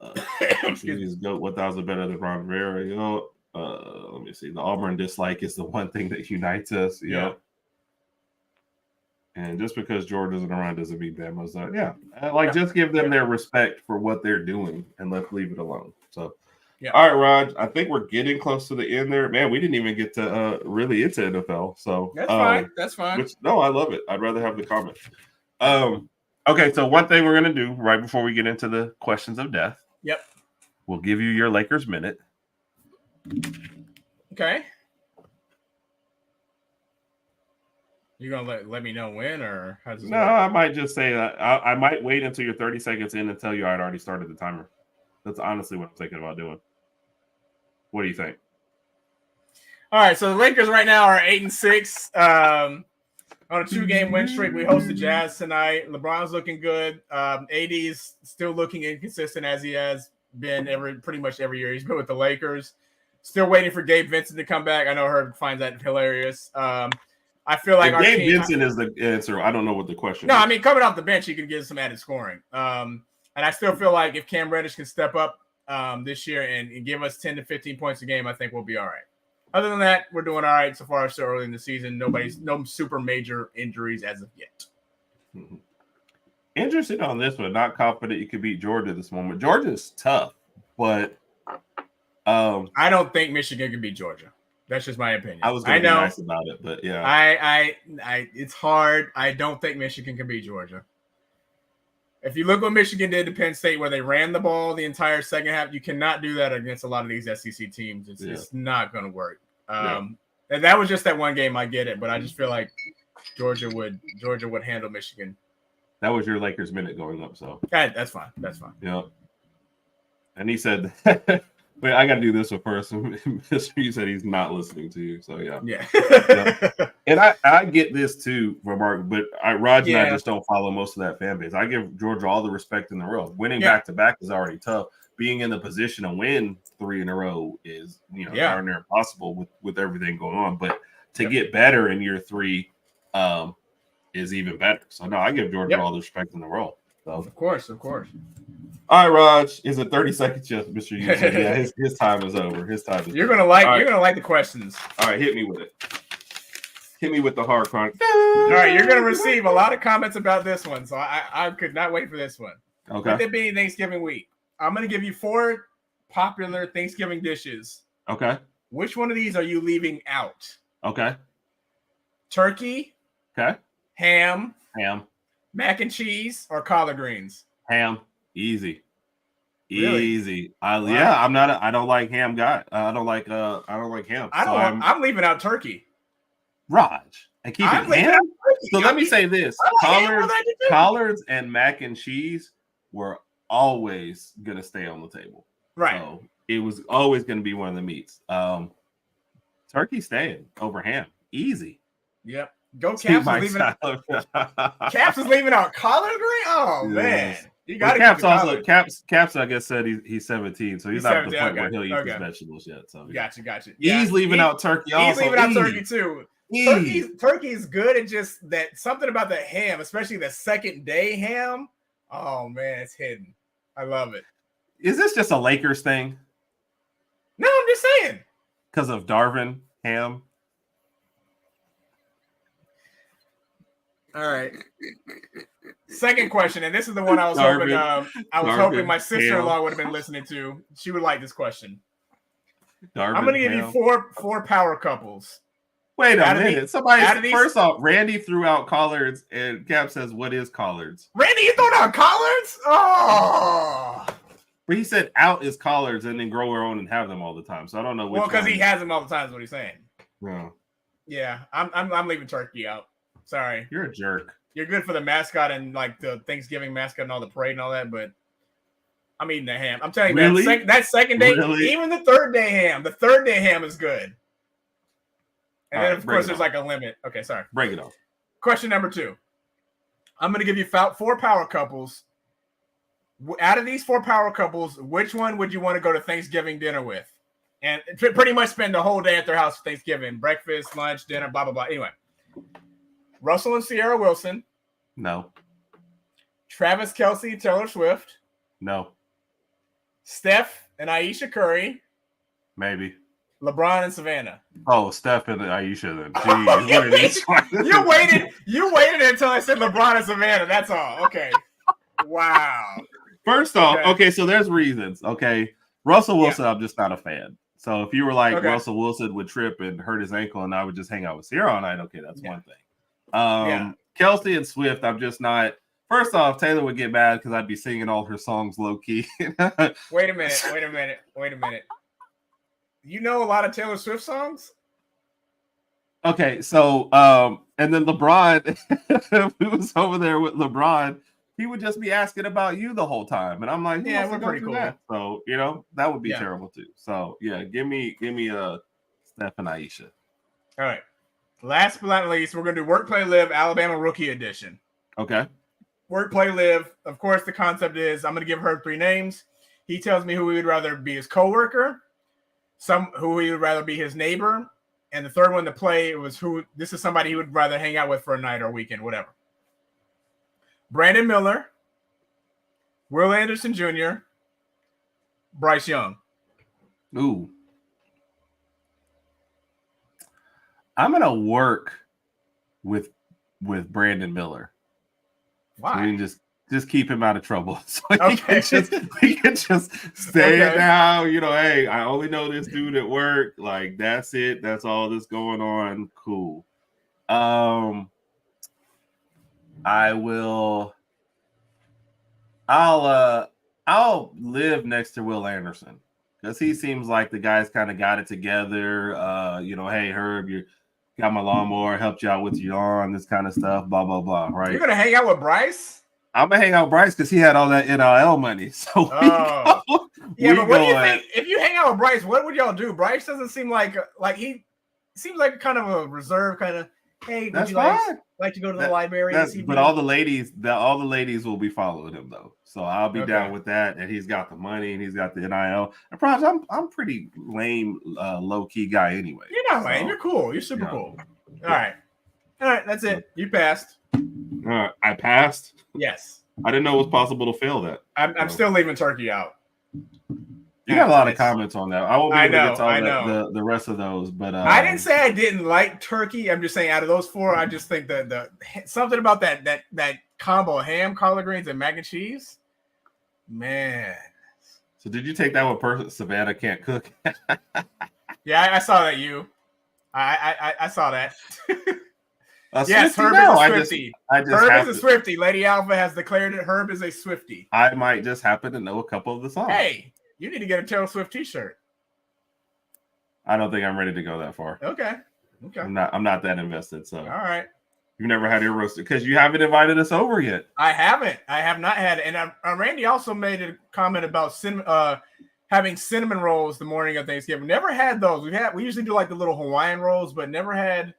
[SPEAKER 1] GOAT 1,000 better than Ron Rivera. Let me see. The Auburn dislike is the one thing that unites us. And just because Georgia isn't around doesn't mean Bama's not. Just give them their respect for what they're doing and let's leave it alone. So,
[SPEAKER 2] Yeah.
[SPEAKER 1] All right, Raj. I think we're getting close to the end there. Man, we didn't even get to really into NFL. So
[SPEAKER 2] that's fine. That's fine.
[SPEAKER 1] No, I love it. I'd rather have the comments. Okay, so one thing we're gonna do right before we get into the questions of death.
[SPEAKER 2] Yep.
[SPEAKER 1] We'll give you your Lakers minute.
[SPEAKER 2] Okay. You gonna let me know when, or how's this work?
[SPEAKER 1] I might just say that I might wait until you're 30 seconds in and tell you I'd already started the timer. That's honestly what I'm thinking about doing. What do you think?
[SPEAKER 2] All right, so the Lakers right now are 8-6 on a 2-game win streak. We host the Jazz tonight. LeBron's looking good. AD's still looking inconsistent as he has been pretty much every year he's been with the Lakers. Still waiting for Gabe Vincent to come back. I know Herb finds that hilarious. I feel like
[SPEAKER 1] if Gabe Vincent is the answer. I don't know what the question is.
[SPEAKER 2] No, I mean, coming off the bench, he can give some added scoring. And I still feel like if Cam Reddish can step up this year and give us 10 to 15 points a game, I think we'll be all right. Other than that, we're doing all right so far. So early in the season, no super major injuries as of yet.
[SPEAKER 1] Mm-hmm. Interested on this one. Not confident you could beat Georgia this moment. Georgia's tough, but
[SPEAKER 2] I don't think Michigan can beat Georgia. That's just my opinion.
[SPEAKER 1] I was going to be nice about it, but yeah.
[SPEAKER 2] I it's hard. I don't think Michigan can beat Georgia. If you look what Michigan did to Penn State, where they ran the ball the entire second half, you cannot do that against a lot of these SEC teams. It's not going to work. And that was just that one game. I get it, but I just feel like Georgia would handle Michigan.
[SPEAKER 1] That was your Lakers minute going up, so
[SPEAKER 2] that's fine. That's fine.
[SPEAKER 1] Yeah. And he said, "Wait, I got to do this one first." You said he's not listening to you, so yeah. And I get this too from Mark, but Raj and I just don't follow most of that fan base. I give Georgia all the respect in the world. Winning back to back is already tough. Being in the position to win 3 in a row is darn near impossible with everything going on. But to get better in year 3 is even better. So no, I give Georgia all the respect in the world. So
[SPEAKER 2] of course.
[SPEAKER 1] All right, Raj, is it 30 seconds? Yes, Mr. Yu said, yeah, his time is over. His time is
[SPEAKER 2] You're gonna like the questions.
[SPEAKER 1] All right, hit me with it. Hit me with the hard chronic.
[SPEAKER 2] All right, you're gonna receive a lot of comments about this one, so I could not wait for this one.
[SPEAKER 1] Okay.
[SPEAKER 2] With it being Thanksgiving week, I'm gonna give you 4 popular Thanksgiving dishes.
[SPEAKER 1] Okay.
[SPEAKER 2] Which one of these are you leaving out?
[SPEAKER 1] Okay.
[SPEAKER 2] Turkey.
[SPEAKER 1] Okay.
[SPEAKER 2] Ham.
[SPEAKER 1] Mac
[SPEAKER 2] and cheese or collard greens?
[SPEAKER 1] Ham. Easy.
[SPEAKER 2] Really?
[SPEAKER 1] Easy. I don't like ham guy. I don't like ham.
[SPEAKER 2] I'm leaving out turkey.
[SPEAKER 1] Raj. And keep it ham. So let me say this. Collards and mac and cheese were always gonna stay on the table.
[SPEAKER 2] Right.
[SPEAKER 1] So it was always gonna be one of the meats. Turkey staying over ham. Easy.
[SPEAKER 2] Yep. Go Caps Caps is leaving out collard green. Oh man. You got
[SPEAKER 1] Caps also Caps. I guess said he's 17, so he's not at the point where he'll eat his vegetables yet. So
[SPEAKER 2] gotcha.
[SPEAKER 1] Yeah, he's leaving out turkey.
[SPEAKER 2] He's leaving out turkey too. Turkey's good. It's just that something about the ham, especially the second day ham. Oh man, it's hidden. I love it.
[SPEAKER 1] Is this just a Lakers thing?
[SPEAKER 2] No, I'm just saying.
[SPEAKER 1] Because of Darvin ham.
[SPEAKER 2] All right. Second question, and this is the one I was hoping my sister-in-law would have been listening to. She would like this question. I'm going to give you four power couples.
[SPEAKER 1] Wait a minute. First off, Randy threw out collards, and Cap says, "What is collards?"
[SPEAKER 2] Randy, you throwing out collards? Oh.
[SPEAKER 1] But he said out is collards, and then grow our own and have them all the time. So I don't know which.
[SPEAKER 2] Well, because he has them all the time is what he's saying.
[SPEAKER 1] Yeah.
[SPEAKER 2] Yeah, I'm leaving turkey out. Sorry.
[SPEAKER 1] You're a jerk.
[SPEAKER 2] You're good for the mascot and like the Thanksgiving mascot and all the parade and all that, but I'm eating the ham. I'm telling you, that second day, even the third day ham. The third day ham is good. And then, of course, there's like a limit. Okay, sorry.
[SPEAKER 1] Break it off.
[SPEAKER 2] Question number 2. I'm going to give you 4 power couples. Out of these 4 power couples, which one would you want to go to Thanksgiving dinner with? And pretty much spend the whole day at their house for Thanksgiving. Breakfast, lunch, dinner, blah, blah, blah. Anyway. Russell and Sierra Wilson.
[SPEAKER 1] No.
[SPEAKER 2] Travis Kelce, Taylor Swift.
[SPEAKER 1] No.
[SPEAKER 2] Steph and Aisha Curry.
[SPEAKER 1] Maybe.
[SPEAKER 2] LeBron and Savannah.
[SPEAKER 1] Oh, Steph and Aisha then. Jeez,
[SPEAKER 2] you waited until I said LeBron and Savannah. That's all. Okay. Wow.
[SPEAKER 1] First off, okay, so there's reasons. Okay. Russell
[SPEAKER 2] Yeah.
[SPEAKER 1] Wilson, I'm just not a fan. So if you were like
[SPEAKER 2] Okay.
[SPEAKER 1] Russell Wilson would trip and hurt his ankle and I would just hang out with Sierra all night, okay, that's
[SPEAKER 2] Yeah.
[SPEAKER 1] one thing. Kelsey and Swift, I'm just not. First off, Taylor would get mad because I'd be singing all her songs low key.
[SPEAKER 2] Wait a minute. You know a lot of Taylor Swift songs?
[SPEAKER 1] Okay, so and then LeBron, if he was over there with LeBron, he would just be asking about you the whole time, and I'm like,
[SPEAKER 2] yeah, we're pretty cool.
[SPEAKER 1] That? So that would be terrible too. So yeah, give me Steph and Aisha.
[SPEAKER 2] All right. Last but not least, we're gonna do Work Play Live Alabama Rookie Edition.
[SPEAKER 1] Okay.
[SPEAKER 2] Work Play Live. Of course, the concept is I'm gonna give her 3 names. He tells me who he would rather be his coworker, who he would rather be his neighbor. And the third one to play was this is somebody he would rather hang out with for a night or weekend, whatever. Brandon Miller, Will Anderson Jr., Bryce Young.
[SPEAKER 1] Ooh. I'm gonna work with Brandon Miller.
[SPEAKER 2] Why?
[SPEAKER 1] So we can just keep him out of trouble. So we can just stay now. Hey, I only know this dude at work. Like, that's it. That's all that's going on. Cool. I'll live next to Will Anderson because he seems like the guy's kind of got it together. Hey Herb, you got my lawnmower, helped you out with your lawn, this kind of stuff, blah blah blah. Right?
[SPEAKER 2] You're gonna hang out with Bryce?
[SPEAKER 1] I'm gonna hang out with Bryce because he had all that NIL money. So
[SPEAKER 2] but what do you think? If you hang out with Bryce, what would y'all do? Bryce doesn't seem like he seems like kind of a reserve kind of. Hey, would you like to go to the library?
[SPEAKER 1] But all the ladies will be following him though. So I'll be down with that. And he's got the money and he's got the NIL. And probably I'm pretty lame, low key guy anyway.
[SPEAKER 2] You're not lame. You're cool. You're super cool. All right. That's it. You passed.
[SPEAKER 1] I passed.
[SPEAKER 2] Yes.
[SPEAKER 1] I didn't know it was possible to fail that.
[SPEAKER 2] I'm still leaving Turkey out.
[SPEAKER 1] You got a lot of comments on that. I won't be able to get to
[SPEAKER 2] all
[SPEAKER 1] the rest of those, but
[SPEAKER 2] I didn't say I didn't like turkey. I'm just saying out of those 4, I just think that the something about that combo ham, collard greens, and mac and cheese, man.
[SPEAKER 1] So did you take that one person? Savannah can't cook.
[SPEAKER 2] Yeah, I saw that. I saw that.
[SPEAKER 1] Yes,
[SPEAKER 2] Herb is a Swiftie.
[SPEAKER 1] Herb
[SPEAKER 2] is a Swiftie. Lady Alpha has declared it. Herb is a Swiftie.
[SPEAKER 1] I might just happen to know a couple of the songs.
[SPEAKER 2] Hey, you need to get a Taylor Swift t-shirt.
[SPEAKER 1] I don't think I'm ready to go that far.
[SPEAKER 2] Okay.
[SPEAKER 1] I'm not that invested. So
[SPEAKER 2] all right.
[SPEAKER 1] You've never had your roasted because you haven't invited us over yet.
[SPEAKER 2] I haven't. I have not had it. And Randy also made a comment about having cinnamon rolls the morning of Thanksgiving. Never had those. We usually do like the little Hawaiian rolls, but never had.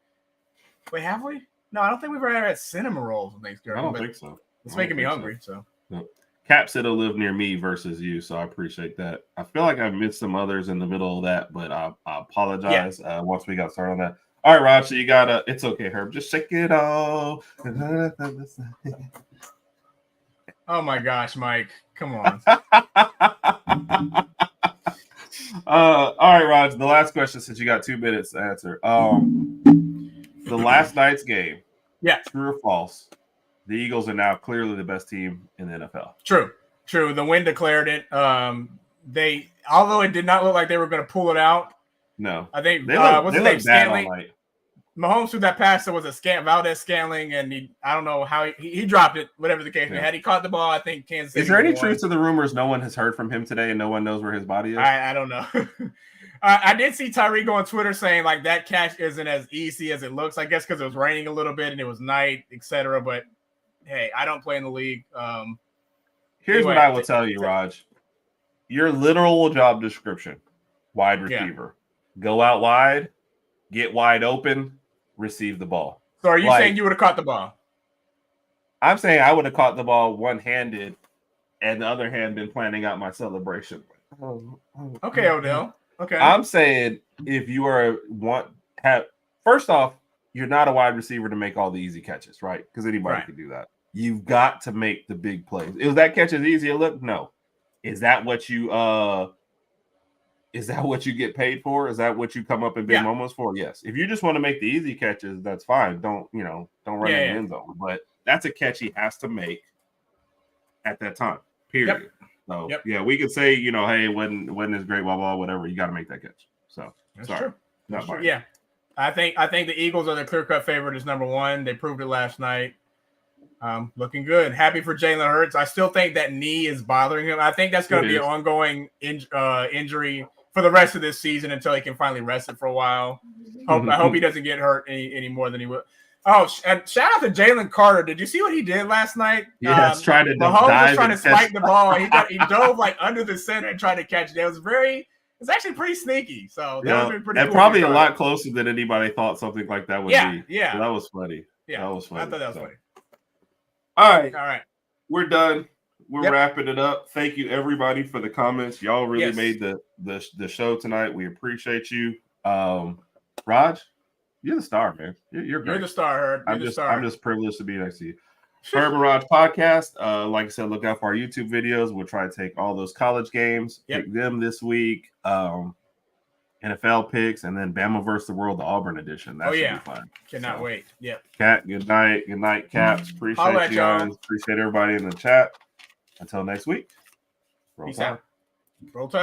[SPEAKER 2] Wait, have we? No, I don't think we've ever had cinnamon rolls on Thanksgiving.
[SPEAKER 1] I don't think so.
[SPEAKER 2] It's making me hungry. So.
[SPEAKER 1] No. Cap said he'll live near me versus you, so I appreciate that. I feel like I've missed some others in the middle of that, but I apologize once we got started on that. All right, Rod, so you got it's okay, Herb. Just shake it off.
[SPEAKER 2] Oh my gosh, Mike. Come on.
[SPEAKER 1] All right, Rod, the last question since you got 2 minutes to answer. The last night's game.
[SPEAKER 2] Yeah.
[SPEAKER 1] True or false? The Eagles are now clearly the best team in the NFL.
[SPEAKER 2] True. The wind declared it. Although it did not look like they were going to pull it out.
[SPEAKER 1] No.
[SPEAKER 2] I think
[SPEAKER 1] they looked bad all night.
[SPEAKER 2] Mahomes threw that pass that was a Valdez Scantling, and I don't know how he dropped it, whatever the case. Yeah. Had he caught the ball, I think Kansas City.
[SPEAKER 1] Is there any truth to the rumors no one has heard from him today and no one knows where his body is?
[SPEAKER 2] I don't know. I did see Tyreek go on Twitter saying like that catch isn't as easy as it looks, I guess because it was raining a little bit and it was night, etc. But hey, I don't play in the league.
[SPEAKER 1] Here's what I will tell you, Raj. Your literal job description, wide receiver. Yeah. Go out wide, get wide open, receive the ball.
[SPEAKER 2] So are you saying you would have caught the ball?
[SPEAKER 1] I'm saying I would have caught the ball one-handed and the other hand been planning out my celebration.
[SPEAKER 2] Okay, Odell. Okay.
[SPEAKER 1] I'm saying if you first off, you're not a wide receiver to make all the easy catches, right? Because anybody can do that. You've got to make the big plays. Is that catch as easy as look? No. Is that what you get paid for? Is that what you come up in big moments for? Yes. If you just want to make the easy catches, that's fine. Don't run in the end zone. But that's a catch he has to make at that time. Period.
[SPEAKER 2] Yep.
[SPEAKER 1] So
[SPEAKER 2] Yep.
[SPEAKER 1] yeah, we could say, you know, hey, when is great, blah blah, whatever. You got to make that catch. So
[SPEAKER 2] That's
[SPEAKER 1] sorry,
[SPEAKER 2] true.
[SPEAKER 1] not mine.
[SPEAKER 2] Yeah, I think the Eagles are the clear-cut favorite as number one. They proved it last night. Looking good. Happy for Jalen Hurts. I still think that knee is bothering him. I think that's going to be an ongoing injury for the rest of this season until he can finally rest it for a while. I hope he doesn't get hurt any more than he will. Oh, and shout out to Jalen Carter. Did you see what he did last night?
[SPEAKER 1] Yes, trying to
[SPEAKER 2] Mahomes
[SPEAKER 1] dive
[SPEAKER 2] was trying to
[SPEAKER 1] and
[SPEAKER 2] spike the ball. He dove like under the center and tried to catch it. It's actually pretty sneaky. So that would have been pretty cool.
[SPEAKER 1] And probably a lot closer than anybody thought something like that would be.
[SPEAKER 2] Yeah.
[SPEAKER 1] So that was funny.
[SPEAKER 2] Yeah.
[SPEAKER 1] That was funny.
[SPEAKER 2] I thought that was funny.
[SPEAKER 1] All right.
[SPEAKER 2] All right.
[SPEAKER 1] We're done. We're wrapping it up. Thank you everybody for the comments. Y'all really made the show tonight. We appreciate you. Raj, you're the star, man. You're great.
[SPEAKER 2] You're the star, Herb.
[SPEAKER 1] I'm just privileged to be next to you. Herb and Raj podcast. Like I said, look out for our YouTube videos. We'll try to take all those college games, pick them this week. NFL picks, and then Bama versus the World, the Auburn edition. That should be fun.
[SPEAKER 2] Cannot wait. Yep.
[SPEAKER 1] Cat, good night. Good night, Caps. Appreciate you guys. Appreciate everybody in the chat. Until next week.
[SPEAKER 2] Peace out. Roll Tide.